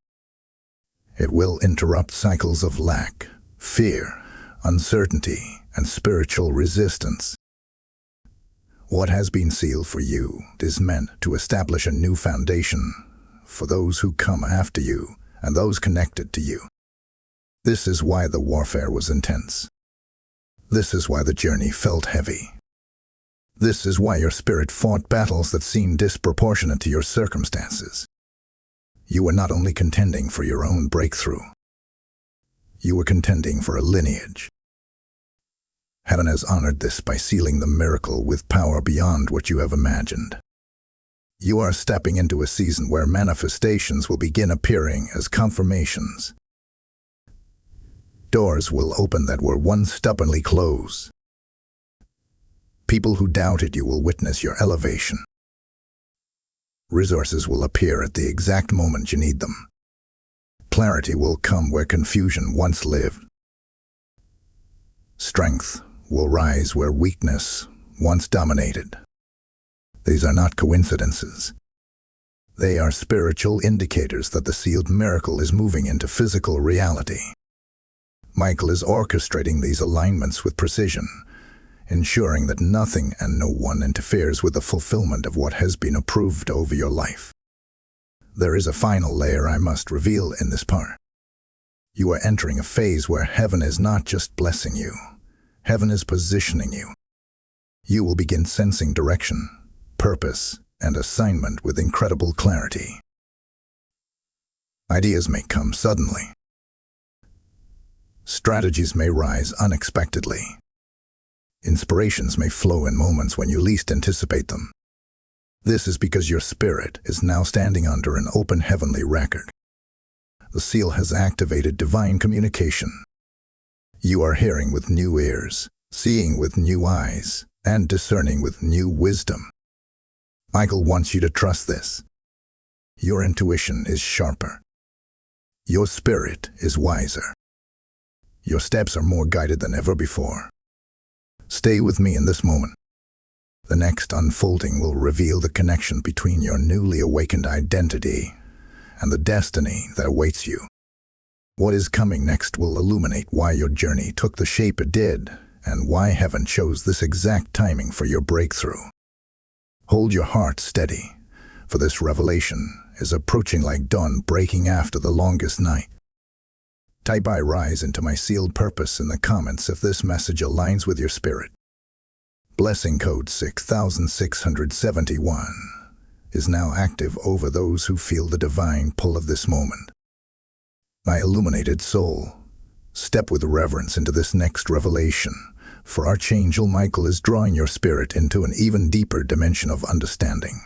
S1: It will interrupt cycles of lack, fear, uncertainty, and spiritual resistance. What has been sealed for you is meant to establish a new foundation for those who come after you and those connected to you. This is why the warfare was intense. This is why the journey felt heavy. This is why your spirit fought battles that seemed disproportionate to your circumstances. You were not only contending for your own breakthrough. You were contending for a lineage. Heaven has honored this by sealing the miracle with power beyond what you have imagined. You are stepping into a season where manifestations will begin appearing as confirmations. Doors will open that were once stubbornly closed. People who doubted you will witness your elevation. Resources will appear at the exact moment you need them. Clarity will come where confusion once lived. Strength will rise where weakness once dominated. These are not coincidences. They are spiritual indicators that the sealed miracle is moving into physical reality. Michael is orchestrating these alignments with precision, ensuring that nothing and no one interferes with the fulfillment of what has been approved over your life. There is a final layer I must reveal in this part. You are entering a phase where heaven is not just blessing you, heaven is positioning you. You will begin sensing direction, purpose, and assignment with incredible clarity. Ideas may come suddenly. Strategies may rise unexpectedly. Inspirations may flow in moments when you least anticipate them. This is because your spirit is now standing under an open heavenly record. The seal has activated divine communication. You are hearing with new ears, seeing with new eyes, and discerning with new wisdom. Michael wants you to trust this. Your intuition is sharper. Your spirit is wiser. Your steps are more guided than ever before. Stay with me in this moment. The next unfolding will reveal the connection between your newly awakened identity and the destiny that awaits you. What is coming next will illuminate why your journey took the shape it did and why heaven chose this exact timing for your breakthrough. Hold your heart steady, for this revelation is approaching like dawn breaking after the longest night. Type "I rise into my sealed purpose" in the comments if this message aligns with your spirit. Blessing code 6671 is now active over those who feel the divine pull of this moment. My illuminated soul, step with reverence into this next revelation, for Archangel Michael is drawing your spirit into an even deeper dimension of understanding.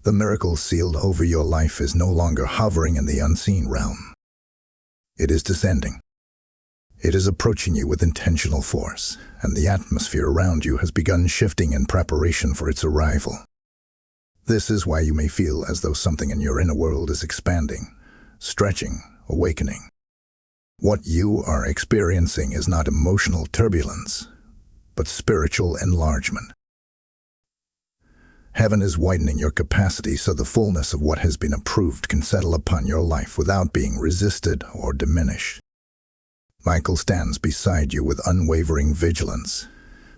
S1: The miracle sealed over your life is no longer hovering in the unseen realm. It is descending. It is approaching you with intentional force, and the atmosphere around you has begun shifting in preparation for its arrival. This is why you may feel as though something in your inner world is expanding, stretching, awakening. What you are experiencing is not emotional turbulence, but spiritual enlargement. Heaven is widening your capacity so the fullness of what has been approved can settle upon your life without being resisted or diminished. Michael stands beside you with unwavering vigilance,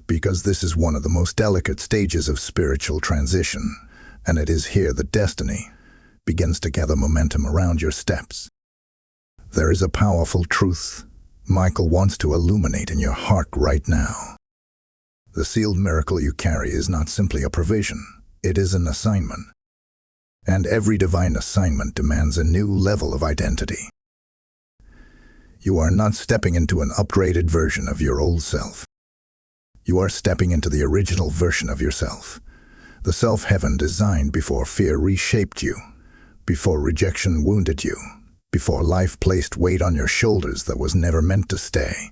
S1: because this is one of the most delicate stages of spiritual transition, and it is here that destiny begins to gather momentum around your steps. There is a powerful truth Michael wants to illuminate in your heart right now. The sealed miracle you carry is not simply a provision, it is an assignment. And every divine assignment demands a new level of identity. You are not stepping into an upgraded version of your old self. You are stepping into the original version of yourself, the self heaven designed before fear reshaped you, before rejection wounded you, before life placed weight on your shoulders that was never meant to stay.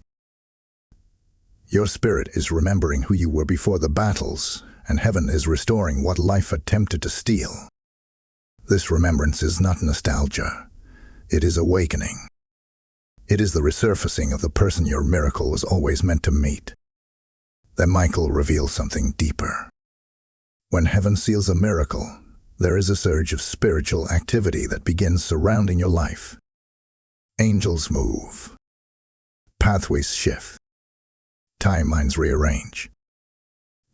S1: Your spirit is remembering who you were before the battles, and heaven is restoring what life attempted to steal. This remembrance is not nostalgia, it is awakening. It is the resurfacing of the person your miracle was always meant to meet. Then Michael reveals something deeper. When heaven seals a miracle, there is a surge of spiritual activity that begins surrounding your life. Angels move. Pathways shift. Timelines rearrange.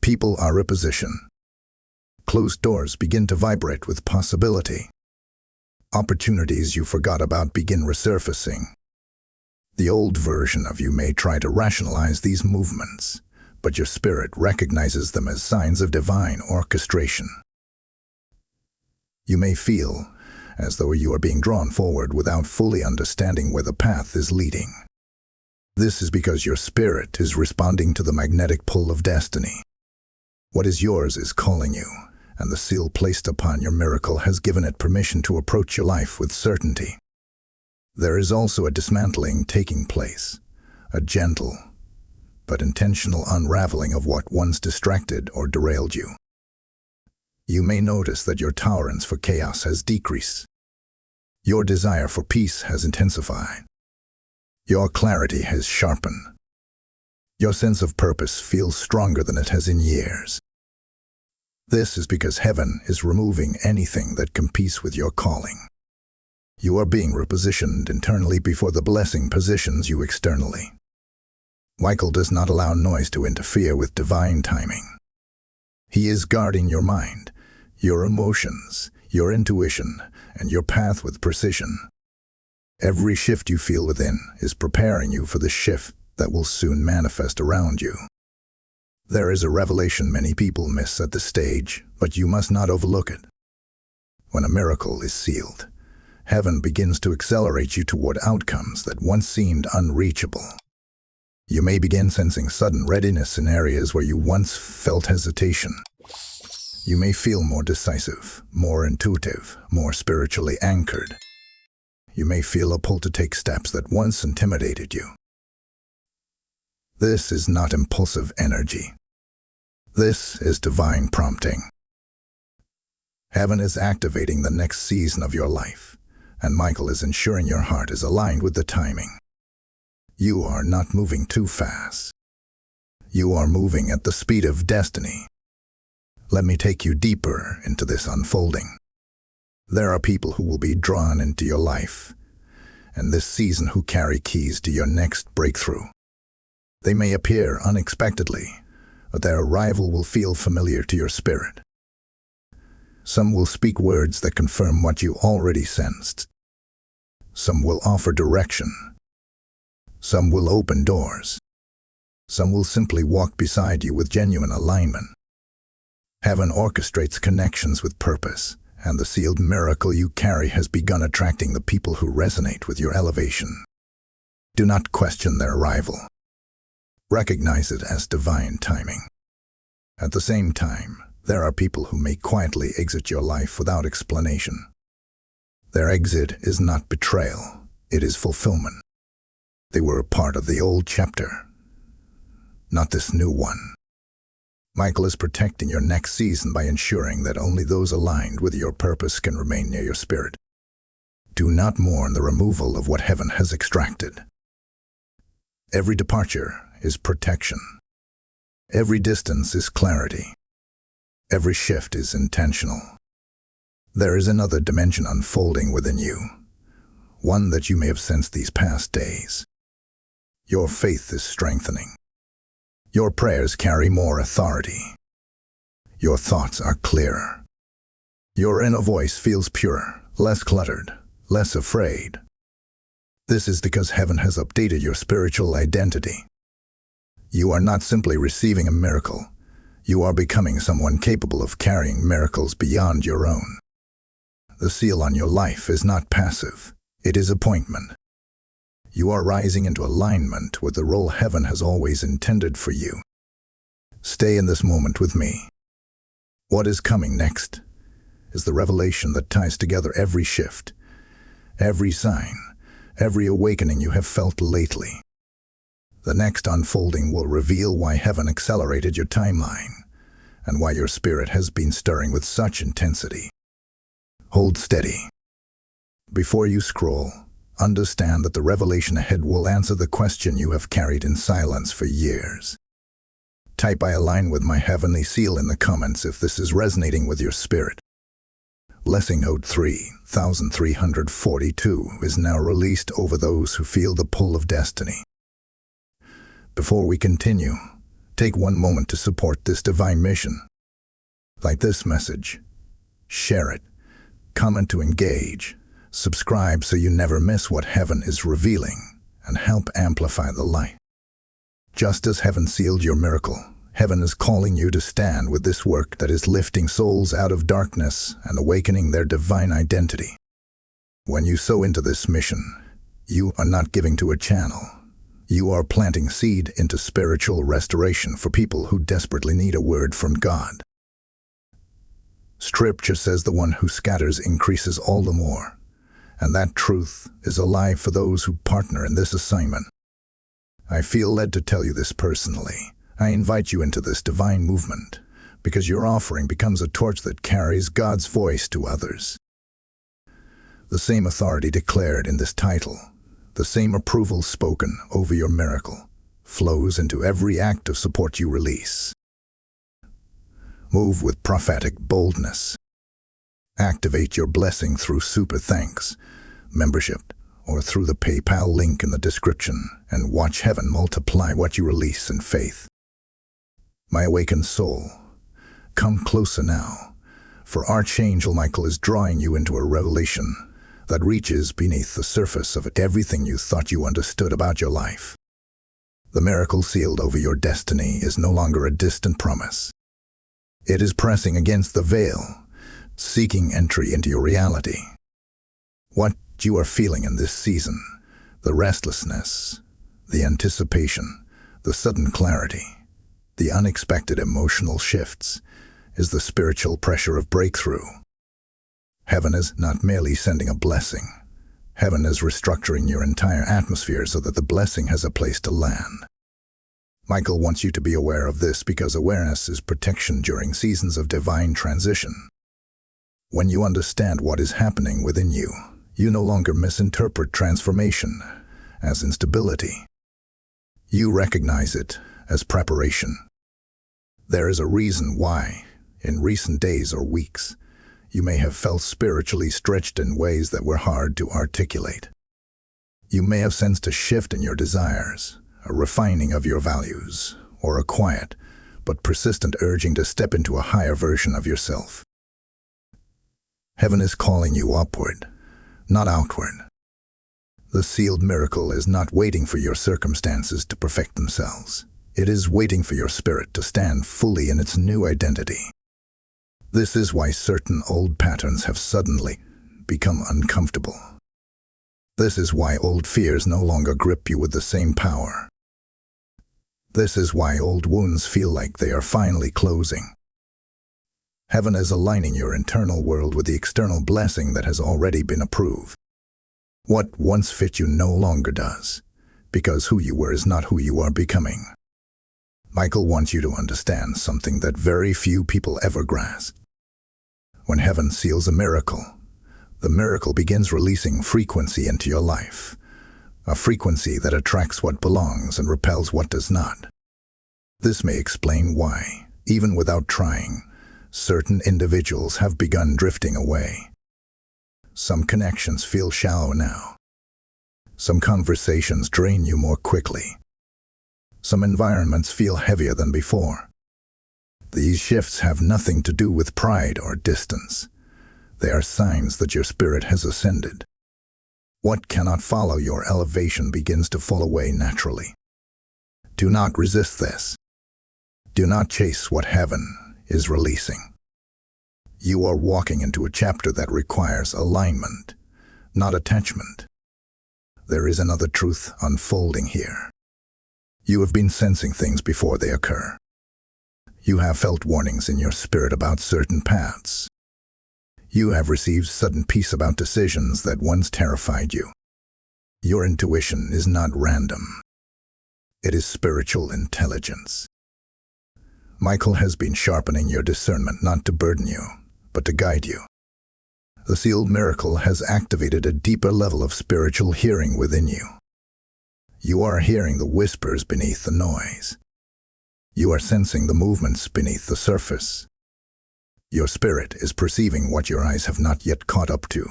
S1: People are repositioned. Closed doors begin to vibrate with possibility. Opportunities you forgot about begin resurfacing. The old version of you may try to rationalize these movements, but your spirit recognizes them as signs of divine orchestration. You may feel as though you are being drawn forward without fully understanding where the path is leading. This is because your spirit is responding to the magnetic pull of destiny. What is yours is calling you, and the seal placed upon your miracle has given it permission to approach your life with certainty. There is also a dismantling taking place, a gentle but intentional unraveling of what once distracted or derailed you. You may notice that your tolerance for chaos has decreased. Your desire for peace has intensified. Your clarity has sharpened. Your sense of purpose feels stronger than it has in years. This is because heaven is removing anything that competes with your calling. You are being repositioned internally before the blessing positions you externally. Michael does not allow noise to interfere with divine timing. He is guarding your mind, your emotions, your intuition, and your path with precision. Every shift you feel within is preparing you for the shift that will soon manifest around you. There is a revelation many people miss at this stage, but you must not overlook it. When a miracle is sealed, heaven begins to accelerate you toward outcomes that once seemed unreachable. You may begin sensing sudden readiness in areas where you once felt hesitation. You may feel more decisive, more intuitive, more spiritually anchored. You may feel a pull to take steps that once intimidated you. This is not impulsive energy. This is divine prompting. Heaven is activating the next season of your life, and Michael is ensuring your heart is aligned with the timing. You are not moving too fast. You are moving at the speed of destiny. Let me take you deeper into this unfolding. There are people who will be drawn into your life, and this season who carry keys to your next breakthrough. They may appear unexpectedly, but their arrival will feel familiar to your spirit. Some will speak words that confirm what you already sensed. Some will offer direction. Some will open doors. Some will simply walk beside you with genuine alignment. Heaven orchestrates connections with purpose, and the sealed miracle you carry has begun attracting the people who resonate with your elevation. Do not question their arrival. Recognize it as divine timing. At the same time, there are people who may quietly exit your life without explanation. Their exit is not betrayal, it is fulfillment. They were a part of the old chapter, not this new one. Michael is protecting your next season by ensuring that only those aligned with your purpose can remain near your spirit. Do not mourn the removal of what heaven has extracted. Every departure is protection. Every distance is clarity. Every shift is intentional. There is another dimension unfolding within you, one that you may have sensed these past days. Your faith is strengthening. Your prayers carry more authority. Your thoughts are clearer. Your inner voice feels purer, less cluttered, less afraid. This is because heaven has updated your spiritual identity. You are not simply receiving a miracle. You are becoming someone capable of carrying miracles beyond your own. The seal on your life is not passive. It is appointment. You are rising into alignment with the role heaven has always intended for you. Stay in this moment with me. What is coming next is the revelation that ties together every shift, every sign, every awakening you have felt lately. The next unfolding will reveal why heaven accelerated your timeline and why your spirit has been stirring with such intensity. Hold steady. Before you scroll, understand that the revelation ahead will answer the question you have carried in silence for years. Type "I align with my heavenly seal" in the comments if this is resonating with your spirit. Blessing Note 3342 is now released over those who feel the pull of destiny. Before we continue, take one moment to support this divine mission. Like this message, share it, comment to engage, subscribe so you never miss what heaven is revealing, and help amplify the light. Just as heaven sealed your miracle, heaven is calling you to stand with this work that is lifting souls out of darkness and awakening their divine identity. When you sow into this mission, you are not giving to a channel. You are planting seed into spiritual restoration for people who desperately need a word from God. Scripture says the one who scatters increases all the more, and that truth is alive for those who partner in this assignment. I feel led to tell you this personally. I invite you into this divine movement because your offering becomes a torch that carries God's voice to others. The same authority declared in this title, the same approval spoken over your miracle, flows into every act of support you release. Move with prophetic boldness. Activate your blessing through super thanks, membership, or through the PayPal link in the description and watch heaven multiply what you release in faith. My awakened soul, come closer now, for Archangel Michael is drawing you into a revelation that reaches beneath the surface of everything you thought you understood about your life. The miracle sealed over your destiny is no longer a distant promise. It is pressing against the veil, seeking entry into your reality. What you are feeling in this season, the restlessness, the anticipation, the sudden clarity, the unexpected emotional shifts, is the spiritual pressure of breakthrough. Heaven is not merely sending a blessing. Heaven is restructuring your entire atmosphere so that the blessing has a place to land. Michael wants you to be aware of this because awareness is protection during seasons of divine transition. When you understand what is happening within you, you no longer misinterpret transformation as instability. You recognize it as preparation. There is a reason why, in recent days or weeks, you may have felt spiritually stretched in ways that were hard to articulate. You may have sensed a shift in your desires, a refining of your values, or a quiet but persistent urging to step into a higher version of yourself. Heaven is calling you upward, not outward. The sealed miracle is not waiting for your circumstances to perfect themselves. It is waiting for your spirit to stand fully in its new identity. This is why certain old patterns have suddenly become uncomfortable. This is why old fears no longer grip you with the same power. This is why old wounds feel like they are finally closing. Heaven is aligning your internal world with the external blessing that has already been approved. What once fit you no longer does, because who you were is not who you are becoming. Michael wants you to understand something that very few people ever grasp. When heaven seals a miracle, the miracle begins releasing frequency into your life, a frequency that attracts what belongs and repels what does not. This may explain why, even without trying, certain individuals have begun drifting away. Some connections feel shallow now. Some conversations drain you more quickly. Some environments feel heavier than before. These shifts have nothing to do with pride or distance. They are signs that your spirit has ascended. What cannot follow your elevation begins to fall away naturally. Do not resist this. Do not chase what heaven is releasing. You are walking into a chapter that requires alignment, not attachment. There is another truth unfolding here. You have been sensing things before they occur. You have felt warnings in your spirit about certain paths. You have received sudden peace about decisions that once terrified you. Your intuition is not random. It is spiritual intelligence. Michael has been sharpening your discernment not to burden you, but to guide you. The sealed miracle has activated a deeper level of spiritual hearing within you. You are hearing the whispers beneath the noise. You are sensing the movements beneath the surface. Your spirit is perceiving what your eyes have not yet caught up to.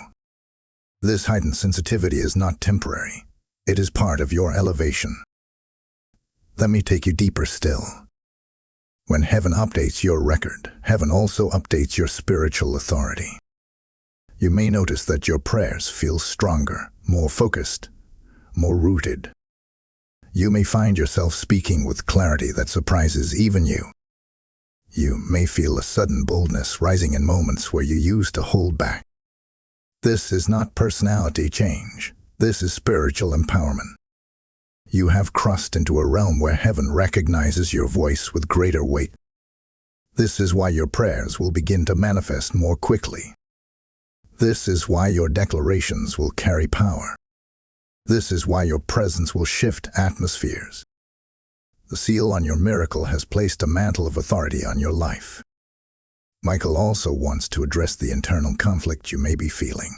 S1: This heightened sensitivity is not temporary. It is part of your elevation. Let me take you deeper still. When heaven updates your record, heaven also updates your spiritual authority. You may notice that your prayers feel stronger, more focused, more rooted. You may find yourself speaking with clarity that surprises even you. You may feel a sudden boldness rising in moments where you used to hold back. This is not personality change. This is spiritual empowerment. You have crossed into a realm where heaven recognizes your voice with greater weight. This is why your prayers will begin to manifest more quickly. This is why your declarations will carry power. This is why your presence will shift atmospheres. The seal on your miracle has placed a mantle of authority on your life. Michael also wants to address the internal conflict you may be feeling.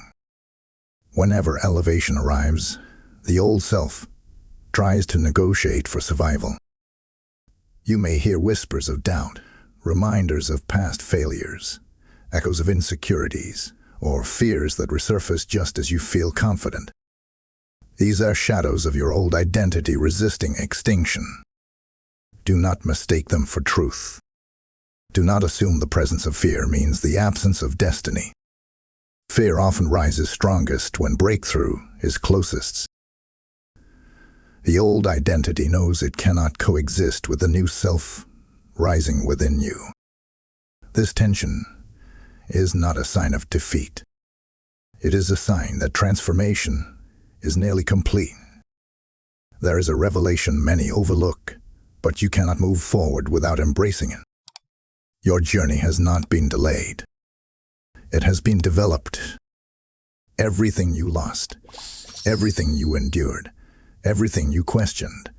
S1: Whenever elevation arrives, the old self tries to negotiate for survival. You may hear whispers of doubt, reminders of past failures, echoes of insecurities, or fears that resurface just as you feel confident. These are shadows of your old identity resisting extinction. Do not mistake them for truth. Do not assume the presence of fear means the absence of destiny. Fear often rises strongest when breakthrough is closest. The old identity knows it cannot coexist with the new self rising within you. This tension is not a sign of defeat. It is a sign that transformation is nearly complete. There is a revelation many overlook, but you cannot move forward without embracing it. Your journey has not been delayed. It has been developed. Everything you lost, everything you endured, everything you questioned,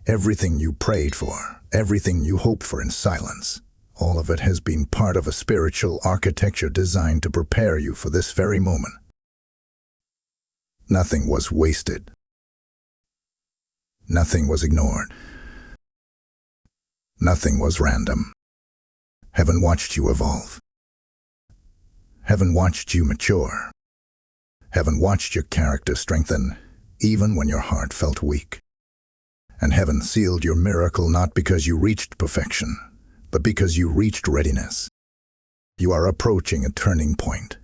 S1: everything you prayed for, everything you hoped for in silence, all of it has been part of a spiritual architecture designed to prepare you for this very moment. Nothing was wasted. Nothing was ignored. Nothing was random. Heaven watched you evolve. Heaven watched you mature. Heaven watched your character strengthen, even when your heart felt weak. And heaven sealed your miracle not because you reached perfection, but because you reached readiness. You are approaching a turning point,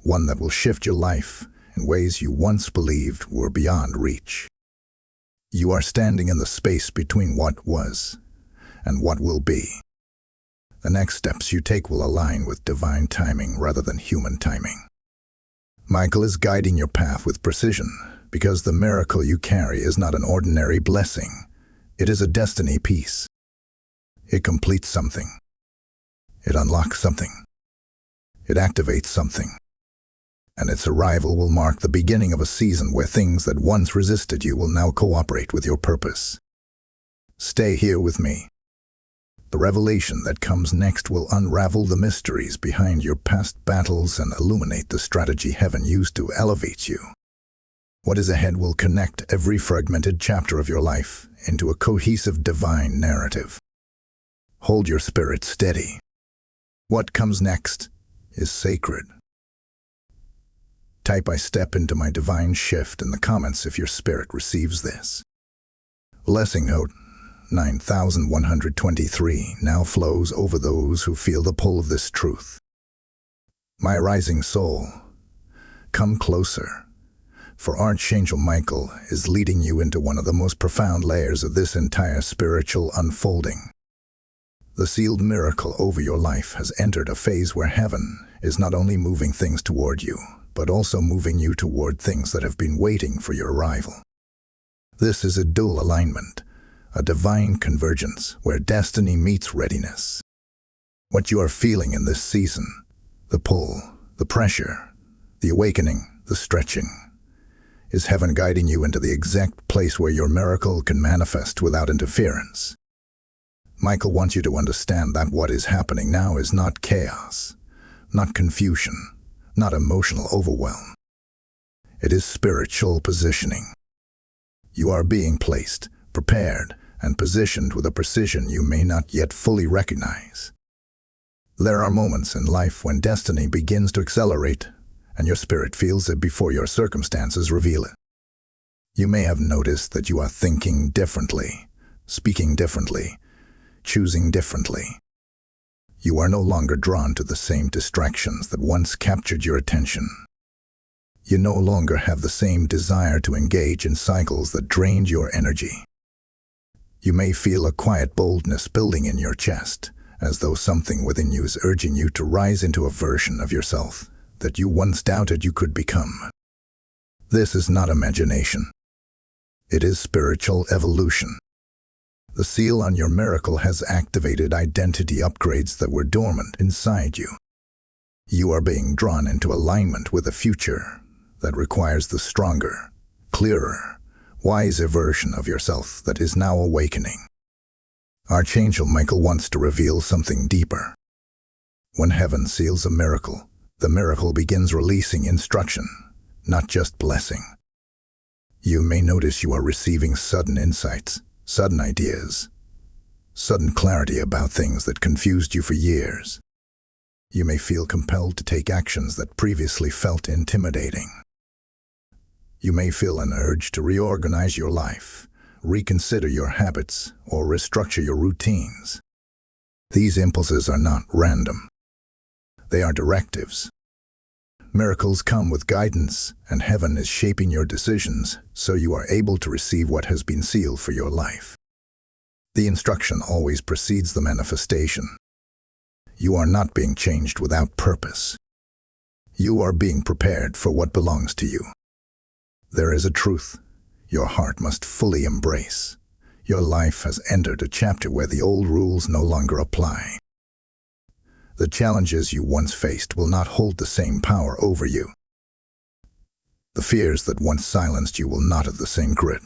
S1: one that will shift your life in ways you once believed were beyond reach. You are standing in the space between what was and what will be. The next steps you take will align with divine timing rather than human timing. Michael is guiding your path with precision because the miracle you carry is not an ordinary blessing. It is a destiny piece. It completes something. It unlocks something. It activates something. And its arrival will mark the beginning of a season where things that once resisted you will now cooperate with your purpose. Stay here with me. The revelation that comes next will unravel the mysteries behind your past battles and illuminate the strategy heaven used to elevate you. What is ahead will connect every fragmented chapter of your life into a cohesive divine narrative. Hold your spirit steady. What comes next is sacred. Type "I step into my divine shift" in the comments if your spirit receives this. Blessing note 9123 now flows over those who feel the pull of this truth. My rising soul, come closer, for Archangel Michael is leading you into one of the most profound layers of this entire spiritual unfolding. The sealed miracle over your life has entered a phase where heaven is not only moving things toward you, but also moving you toward things that have been waiting for your arrival. This is a dual alignment, a divine convergence where destiny meets readiness. What you are feeling in this season, the pull, the pressure, the awakening, the stretching, is heaven guiding you into the exact place where your miracle can manifest without interference. Michael wants you to understand that what is happening now is not chaos, not confusion, not emotional overwhelm. It is spiritual positioning. You are being placed, prepared, and positioned with a precision you may not yet fully recognize. There are moments in life when destiny begins to accelerate, and your spirit feels it before your circumstances reveal it. You may have noticed that you are thinking differently, speaking differently, choosing differently. You are no longer drawn to the same distractions that once captured your attention. You no longer have the same desire to engage in cycles that drained your energy. You may feel a quiet boldness building in your chest, as though something within you is urging you to rise into a version of yourself that you once doubted you could become. This is not imagination. It is spiritual evolution. The seal on your miracle has activated identity upgrades that were dormant inside you. You are being drawn into alignment with a future that requires the stronger, clearer, wiser version of yourself that is now awakening. Archangel Michael wants to reveal something deeper. When heaven seals a miracle, the miracle begins releasing instruction, not just blessing. You may notice you are receiving sudden insights, sudden ideas, sudden clarity about things that confused you for years. You may feel compelled to take actions that previously felt intimidating. You may feel an urge to reorganize your life, reconsider your habits, or restructure your routines. These impulses are not random. They are directives. Miracles come with guidance, and heaven is shaping your decisions so you are able to receive what has been sealed for your life. The instruction always precedes the manifestation. You are not being changed without purpose. You are being prepared for what belongs to you. There is a truth your heart must fully embrace. Your life has entered a chapter where the old rules no longer apply. The challenges you once faced will not hold the same power over you. The fears that once silenced you will not have the same grit.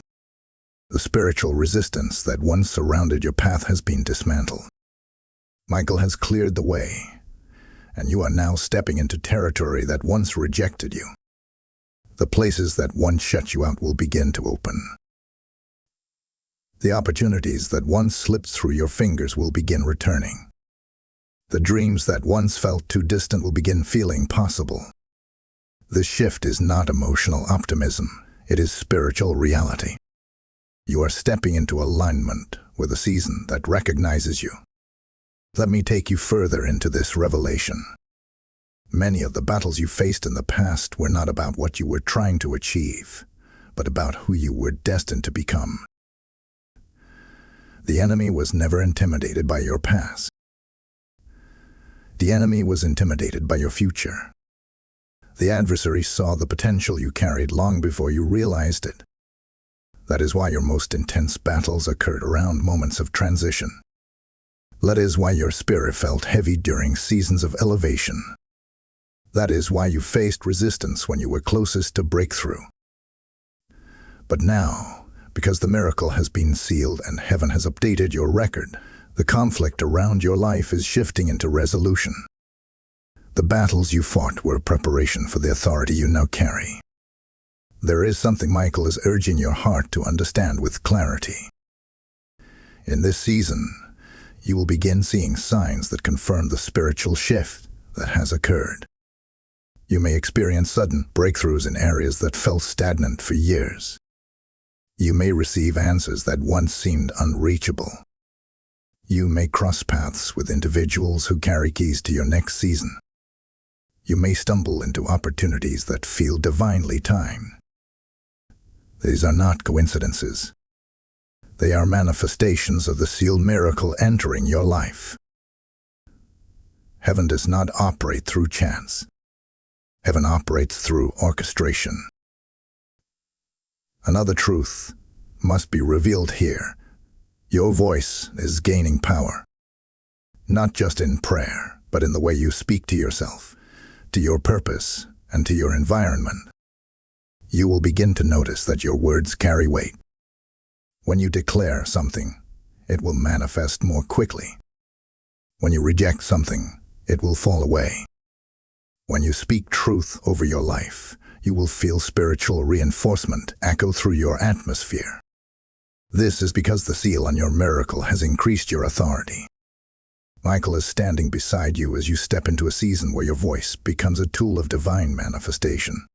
S1: The spiritual resistance that once surrounded your path has been dismantled. Michael has cleared the way, and you are now stepping into territory that once rejected you. The places that once shut you out will begin to open. The opportunities that once slipped through your fingers will begin returning. The dreams that once felt too distant will begin feeling possible. This shift is not emotional optimism, it is spiritual reality. You are stepping into alignment with a season that recognizes you. Let me take you further into this revelation. Many of the battles you faced in the past were not about what you were trying to achieve, but about who you were destined to become. The enemy was never intimidated by your past. The enemy was intimidated by your future. The adversary saw the potential you carried long before you realized it. That is why your most intense battles occurred around moments of transition. That is why your spirit felt heavy during seasons of elevation. That is why you faced resistance when you were closest to breakthrough. But now, because the miracle has been sealed and heaven has updated your record, the conflict around your life is shifting into resolution. The battles you fought were preparation for the authority you now carry. There is something Michael is urging your heart to understand with clarity. In this season, you will begin seeing signs that confirm the spiritual shift that has occurred. You may experience sudden breakthroughs in areas that felt stagnant for years. You may receive answers that once seemed unreachable. You may cross paths with individuals who carry keys to your next season. You may stumble into opportunities that feel divinely timed. These are not coincidences. They are manifestations of the sealed miracle entering your life. Heaven does not operate through chance. Heaven operates through orchestration. Another truth must be revealed here. Your voice is gaining power, not just in prayer, but in the way you speak to yourself, to your purpose, and to your environment. You will begin to notice that your words carry weight. When you declare something, it will manifest more quickly. When you reject something, it will fall away. When you speak truth over your life, you will feel spiritual reinforcement echo through your atmosphere. This is because the seal on your miracle has increased your authority. Michael is standing beside you as you step into a season where your voice becomes a tool of divine manifestation.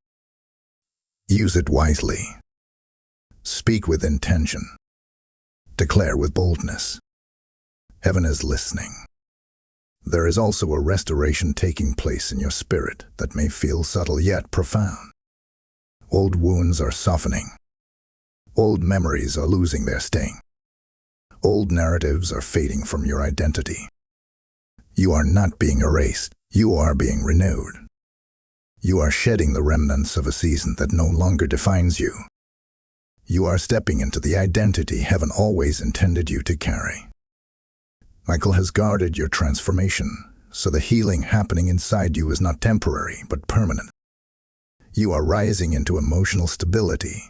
S1: Use it wisely. Speak with intention. Declare with boldness. Heaven is listening. There is also a restoration taking place in your spirit that may feel subtle yet profound. Old wounds are softening. Old memories are losing their sting. Old narratives are fading from your identity. You are not being erased. You are being renewed. You are shedding the remnants of a season that no longer defines you. You are stepping into the identity heaven always intended you to carry. Michael has guarded your transformation, so the healing happening inside you is not temporary but permanent. You are rising into emotional stability,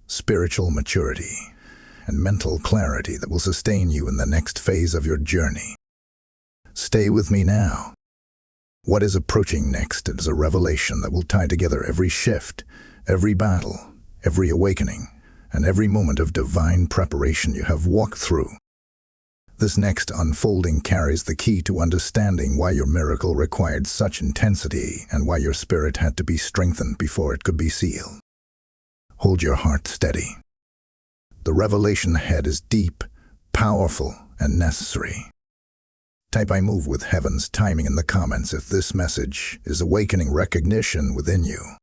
S1: spiritual maturity, and mental clarity that will sustain you in the next phase of your journey. Stay with me now. What is approaching next is a revelation that will tie together every shift, every battle, every awakening, and every moment of divine preparation you have walked through. This next unfolding carries the key to understanding why your miracle required such intensity and why your spirit had to be strengthened before it could be sealed. hold your heart steady. The revelation ahead is deep, powerful, and necessary. Type "I move with heaven's timing" in the comments if this message is awakening recognition within you.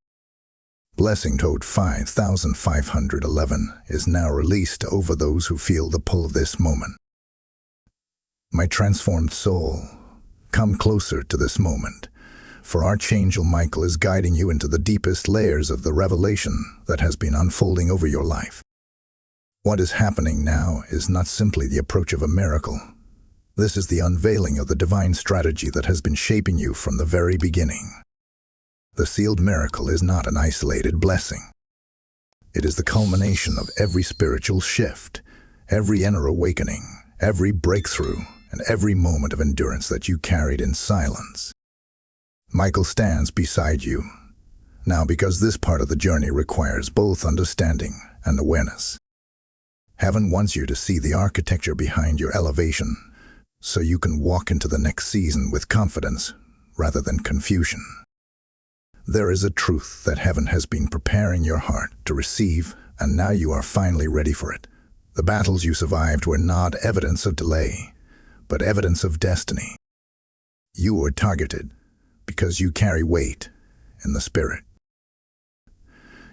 S1: Blessing code 5511 is now released over those who feel the pull of this moment. My transformed soul, come closer to this moment, for Archangel Michael is guiding you into the deepest layers of the revelation that has been unfolding over your life. What is happening now is not simply the approach of a miracle. This is the unveiling of the divine strategy that has been shaping you from the very beginning. The sealed miracle is not an isolated blessing. It is the culmination of every spiritual shift, every inner awakening, every breakthrough, and every moment of endurance that you carried in silence. Michael stands beside you now because this part of the journey requires both understanding and awareness. Heaven wants you to see the architecture behind your elevation, so you can walk into the next season with confidence rather than confusion. There is a truth that heaven has been preparing your heart to receive, and now you are finally ready for it. The battles you survived were not evidence of delay, but evidence of destiny. You were targeted because you carry weight in the spirit.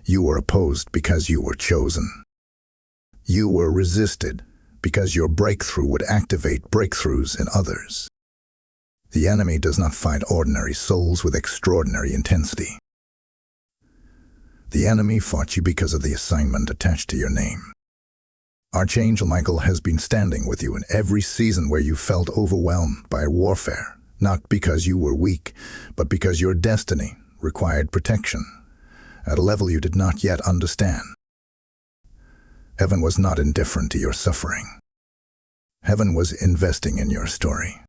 S1: You were opposed because you were chosen. You were resisted because your breakthrough would activate breakthroughs in others. The enemy does not fight ordinary souls with extraordinary intensity. The enemy fought you because of the assignment attached to your name. Archangel Michael has been standing with you in every season where you felt overwhelmed by warfare, not because you were weak, but because your destiny required protection at a level you did not yet understand. Heaven was not indifferent to your suffering. Heaven was investing in your story.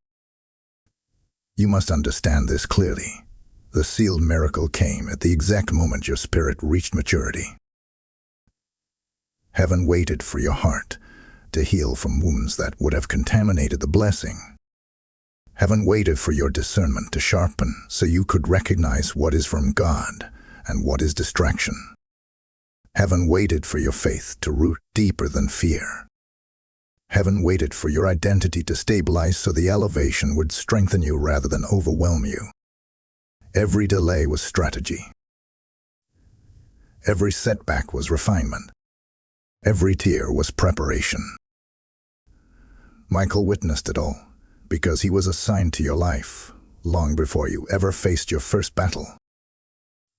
S1: You must understand this clearly. The sealed miracle came at the exact moment your spirit reached maturity. Heaven waited for your heart to heal from wounds that would have contaminated the blessing. Heaven waited for your discernment to sharpen so you could recognize what is from God and what is distraction. Heaven waited for your faith to root deeper than fear. Heaven waited for your identity to stabilize so the elevation would strengthen you rather than overwhelm you. Every delay was strategy. Every setback was refinement. Every tear was preparation. Michael witnessed it all because he was assigned to your life long before you ever faced your first battle.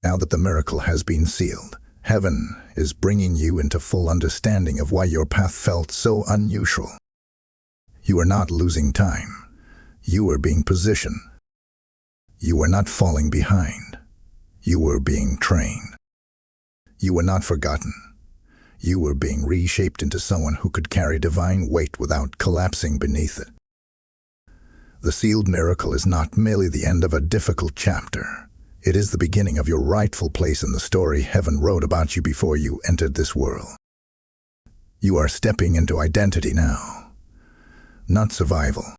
S1: Now that the miracle has been sealed, Heaven is bringing you into full understanding of why your path felt so unusual. You are not losing time. You are being positioned. You are not falling behind. You were being trained. You were not forgotten. You were being reshaped into someone who could carry divine weight without collapsing beneath it. The sealed miracle is not merely the end of a difficult chapter. It is the beginning of your rightful place in the story heaven wrote about you before you entered this world. You are stepping into identity now, not survival.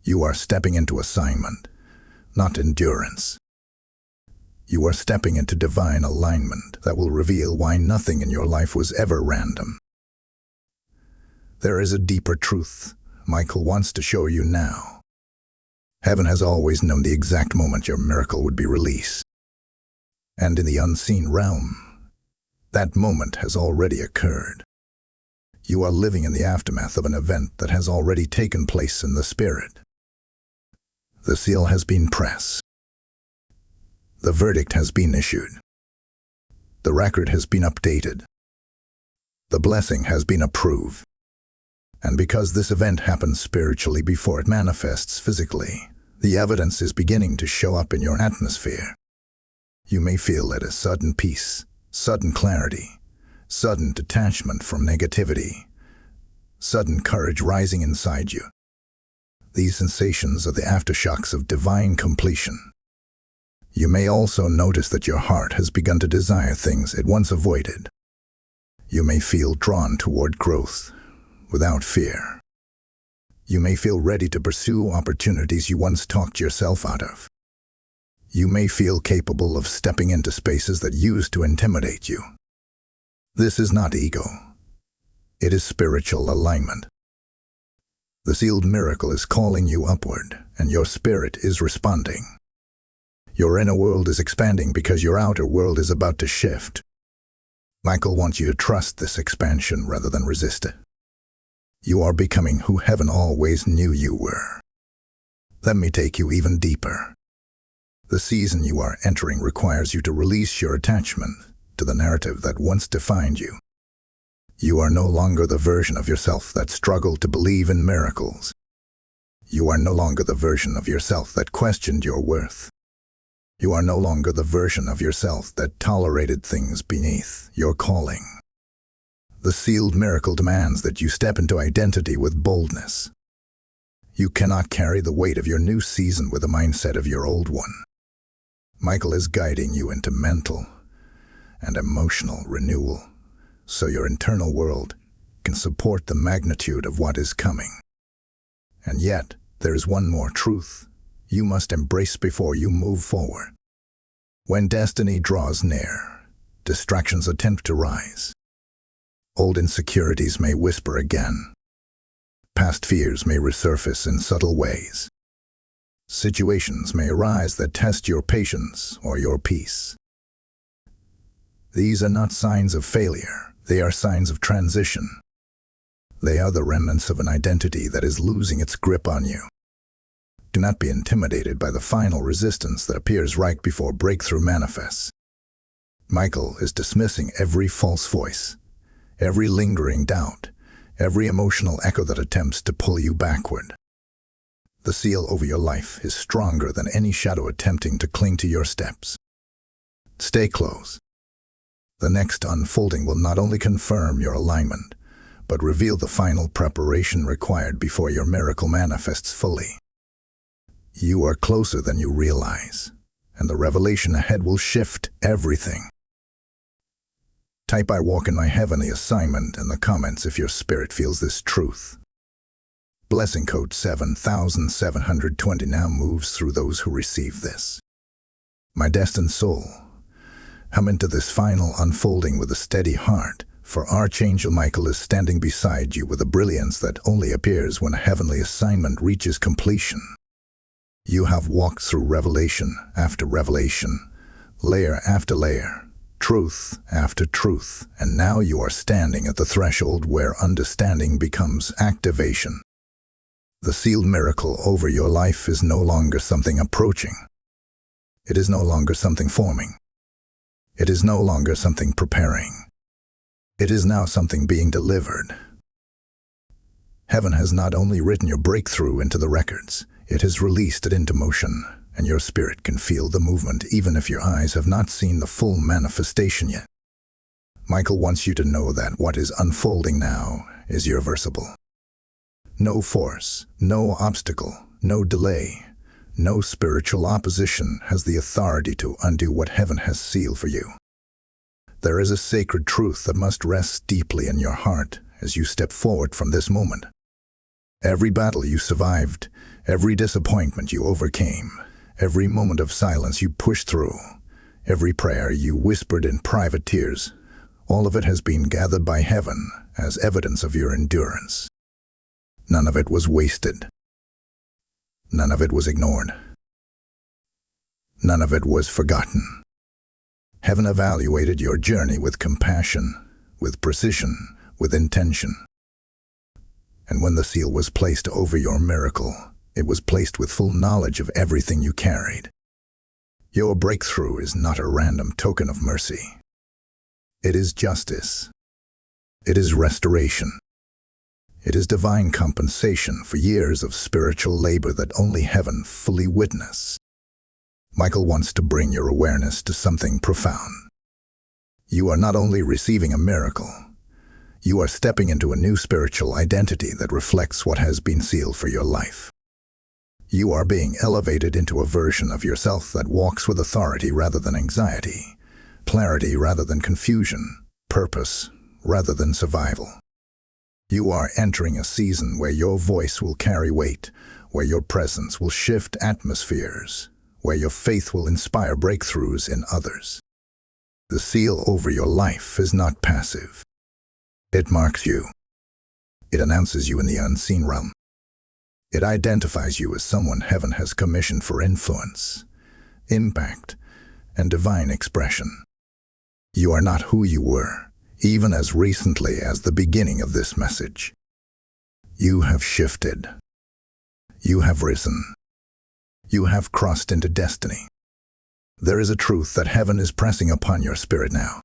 S1: You are stepping into assignment, not endurance. You are stepping into divine alignment that will reveal why nothing in your life was ever random. There is a deeper truth Michael wants to show you now. Heaven has always known the exact moment your miracle would be released. And in the unseen realm, that moment has already occurred. You are living in the aftermath of an event that has already taken place in the spirit. The seal has been pressed. The verdict has been issued. The record has been updated. The blessing has been approved. And because this event happens spiritually before it manifests physically, the evidence is beginning to show up in your atmosphere. You may feel it as sudden peace, sudden clarity, sudden detachment from negativity, sudden courage rising inside you. These sensations are the aftershocks of divine completion. You may also notice that your heart has begun to desire things it once avoided. You may feel drawn toward growth without fear. You may feel ready to pursue opportunities you once talked yourself out of. You may feel capable of stepping into spaces that used to intimidate you. This is not ego. It is spiritual alignment. The sealed miracle is calling you upward, and your spirit is responding. Your inner world is expanding because your outer world is about to shift. Michael wants you to trust this expansion rather than resist it. You are becoming who heaven always knew you were. Let me take you even deeper. The season you are entering requires you to release your attachment to the narrative that once defined you. You are no longer the version of yourself that struggled to believe in miracles. You are no longer the version of yourself that questioned your worth. You are no longer the version of yourself that tolerated things beneath your calling. The sealed miracle demands that you step into identity with boldness. You cannot carry the weight of your new season with the mindset of your old one. Michael is guiding you into mental and emotional renewal, so your internal world can support the magnitude of what is coming. And yet, there is one more truth you must embrace before you move forward. When destiny draws near, distractions attempt to rise. Old insecurities may whisper again. Past fears may resurface in subtle ways. Situations may arise that test your patience or your peace. These are not signs of failure, they are signs of transition. They are the remnants of an identity that is losing its grip on you. Do not be intimidated by the final resistance that appears right before breakthrough manifests. Michael is dismissing every false voice, every lingering doubt, every emotional echo that attempts to pull you backward. The seal over your life is stronger than any shadow attempting to cling to your steps. Stay close. The next unfolding will not only confirm your alignment, but reveal the final preparation required before your miracle manifests fully. You are closer than you realize, and the revelation ahead will shift everything. Type "I walk in my heavenly assignment" in the comments if your spirit feels this truth. Blessing code 7720 now moves through those who receive this. My destined soul, come into this final unfolding with a steady heart, for Archangel Michael is standing beside you with a brilliance that only appears when a heavenly assignment reaches completion. You have walked through revelation after revelation, layer after layer, truth after truth, and now you are standing at the threshold where understanding becomes activation. The sealed miracle over your life is no longer something approaching. It is no longer something forming. It is no longer something preparing. It is now something being delivered. Heaven has not only written your breakthrough into the records, it has released it into motion, and your spirit can feel the movement even if your eyes have not seen the full manifestation yet. Michael wants you to know that what is unfolding now is irreversible. No force, no obstacle, no delay, no spiritual opposition has the authority to undo what heaven has sealed for you. There is a sacred truth that must rest deeply in your heart as you step forward from this moment. Every battle you survived, every disappointment you overcame, every moment of silence you pushed through, every prayer you whispered in private tears, all of it has been gathered by heaven as evidence of your endurance. None of it was wasted. None of it was ignored. None of it was forgotten. Heaven evaluated your journey with compassion, with precision, with intention. And when the seal was placed over your miracle, it was placed with full knowledge of everything you carried. Your breakthrough is not a random token of mercy. It is justice. It is restoration. It is divine compensation for years of spiritual labor that only heaven fully witnessed. Michael wants to bring your awareness to something profound. You are not only receiving a miracle, you are stepping into a new spiritual identity that reflects what has been sealed for your life. You are being elevated into a version of yourself that walks with authority rather than anxiety, clarity rather than confusion, purpose rather than survival. You are entering a season where your voice will carry weight, where your presence will shift atmospheres, where your faith will inspire breakthroughs in others. The seal over your life is not passive. It marks you. It announces you in the unseen realm. It identifies you as someone heaven has commissioned for influence, impact, and divine expression. You are not who you were, even as recently as the beginning of this message. You have shifted. You have risen. You have crossed into destiny. There is a truth that heaven is pressing upon your spirit now.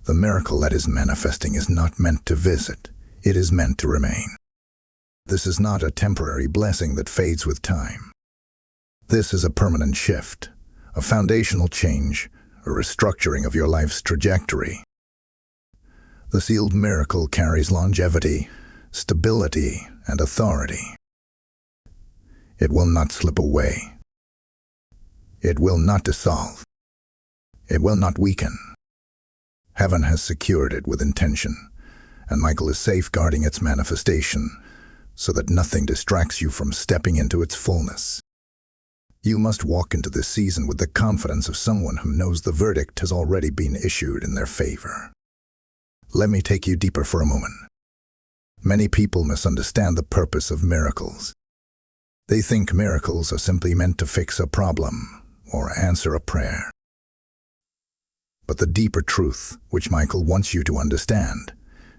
S1: The miracle that is manifesting is not meant to visit, it is meant to remain. This is not a temporary blessing that fades with time. This is a permanent shift, a foundational change, a restructuring of your life's trajectory. The sealed miracle carries longevity, stability, and authority. It will not slip away. It will not dissolve. It will not weaken. Heaven has secured it with intention, and Michael is safeguarding its manifestation so that nothing distracts you from stepping into its fullness. You must walk into this season with the confidence of someone who knows the verdict has already been issued in their favor. Let me take you deeper for a moment. Many people misunderstand the purpose of miracles. They think miracles are simply meant to fix a problem or answer a prayer. But the deeper truth, which Michael wants you to understand,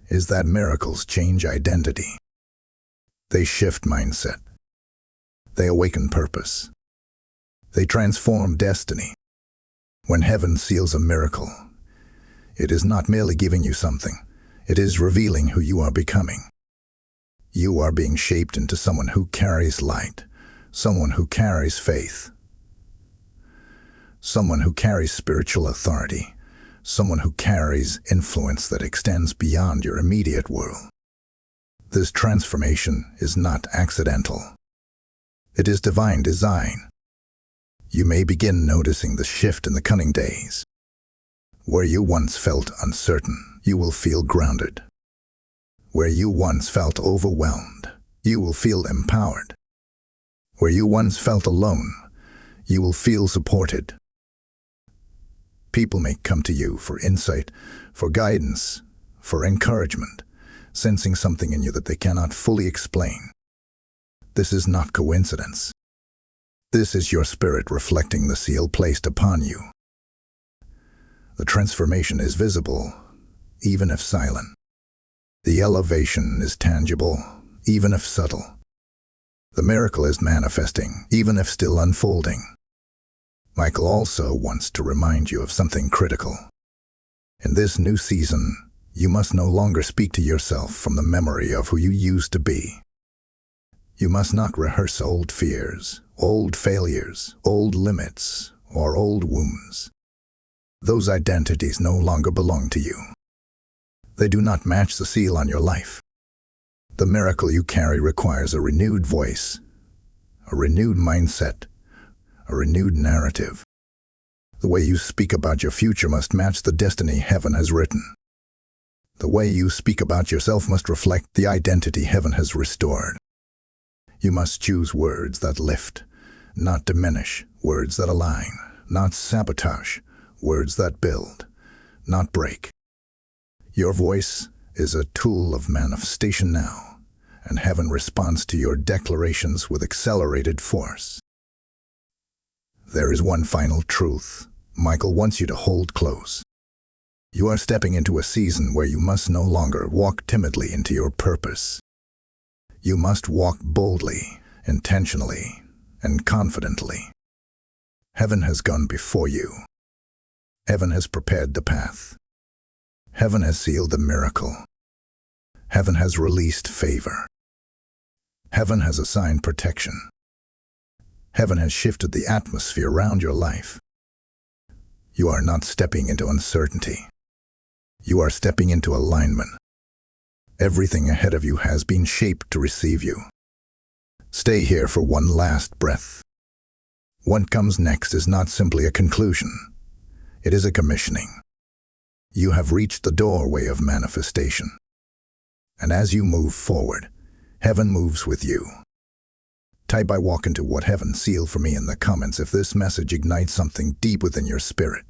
S1: is that miracles change identity. They shift mindset. They awaken purpose. They transform destiny. When heaven seals a miracle, it is not merely giving you something, it is revealing who you are becoming. You are being shaped into someone who carries light, someone who carries faith, someone who carries spiritual authority, someone who carries influence that extends beyond your immediate world. This transformation is not accidental. It is divine design. You may begin noticing the shift in the coming days. Where you once felt uncertain, you will feel grounded. Where you once felt overwhelmed, you will feel empowered. Where you once felt alone, you will feel supported. People may come to you for insight, for guidance, for encouragement, sensing something in you that they cannot fully explain. This is not coincidence. This is your spirit reflecting the seal placed upon you. The transformation is visible, even if silent. The elevation is tangible, even if subtle. The miracle is manifesting, even if still unfolding. Michael also wants to remind you of something critical. In this new season, you must no longer speak to yourself from the memory of who you used to be. You must not rehearse old fears, old failures, old limits, or old wounds. Those identities no longer belong to you. They do not match the seal on your life. The miracle you carry requires a renewed voice, a renewed mindset, a renewed narrative. The way you speak about your future must match the destiny heaven has written. The way you speak about yourself must reflect the identity heaven has restored. You must choose words that lift, not diminish, words that align, not sabotage, words that build, not break. Your voice is a tool of manifestation now, and heaven responds to your declarations with accelerated force. There is one final truth Michael wants you to hold close. You are stepping into a season where you must no longer walk timidly into your purpose. You must walk boldly, intentionally, and confidently. Heaven has gone before you. Heaven has prepared the path. Heaven has sealed the miracle. Heaven has released favor. Heaven has assigned protection. Heaven has shifted the atmosphere around your life. You are not stepping into uncertainty. You are stepping into alignment. Everything ahead of you has been shaped to receive you. Stay here for one last breath. What comes next is not simply a conclusion. It is a commissioning. You have reached the doorway of manifestation. And as you move forward, heaven moves with you. Type "I walk into what heaven sealed for me" in the comments if this message ignites something deep within your spirit.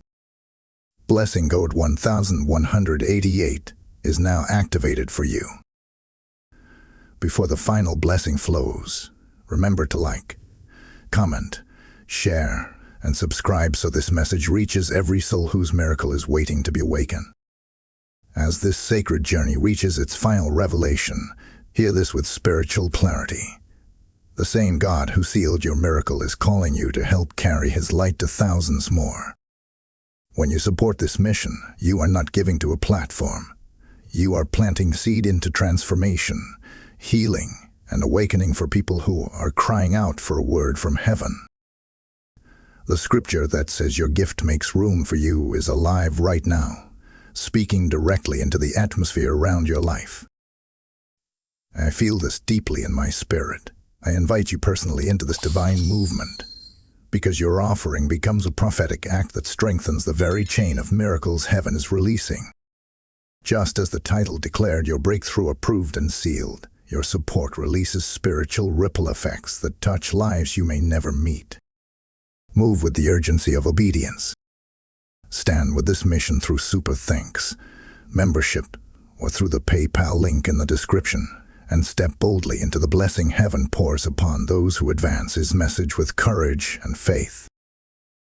S1: Blessing code 1188 is now activated for you. Before the final blessing flows, remember to like, comment, share, and subscribe so this message reaches every soul whose miracle is waiting to be awakened. As this sacred journey reaches its final revelation, hear this with spiritual clarity. The same God who sealed your miracle is calling you to help carry His light to thousands more. When you support this mission, you are not giving to a platform. You are planting seed into transformation, healing, and awakening for people who are crying out for a word from heaven. The scripture that says your gift makes room for you is alive right now, speaking directly into the atmosphere around your life. I feel this deeply in my spirit. I invite you personally into this divine movement, because your offering becomes a prophetic act that strengthens the very chain of miracles heaven is releasing. Just as the title declared your breakthrough approved and sealed, your support releases spiritual ripple effects that touch lives you may never meet. Move with the urgency of obedience. Stand with this mission through Super Thanks, membership, or through the PayPal link in the description, and step boldly into the blessing heaven pours upon those who advance His message with courage and faith.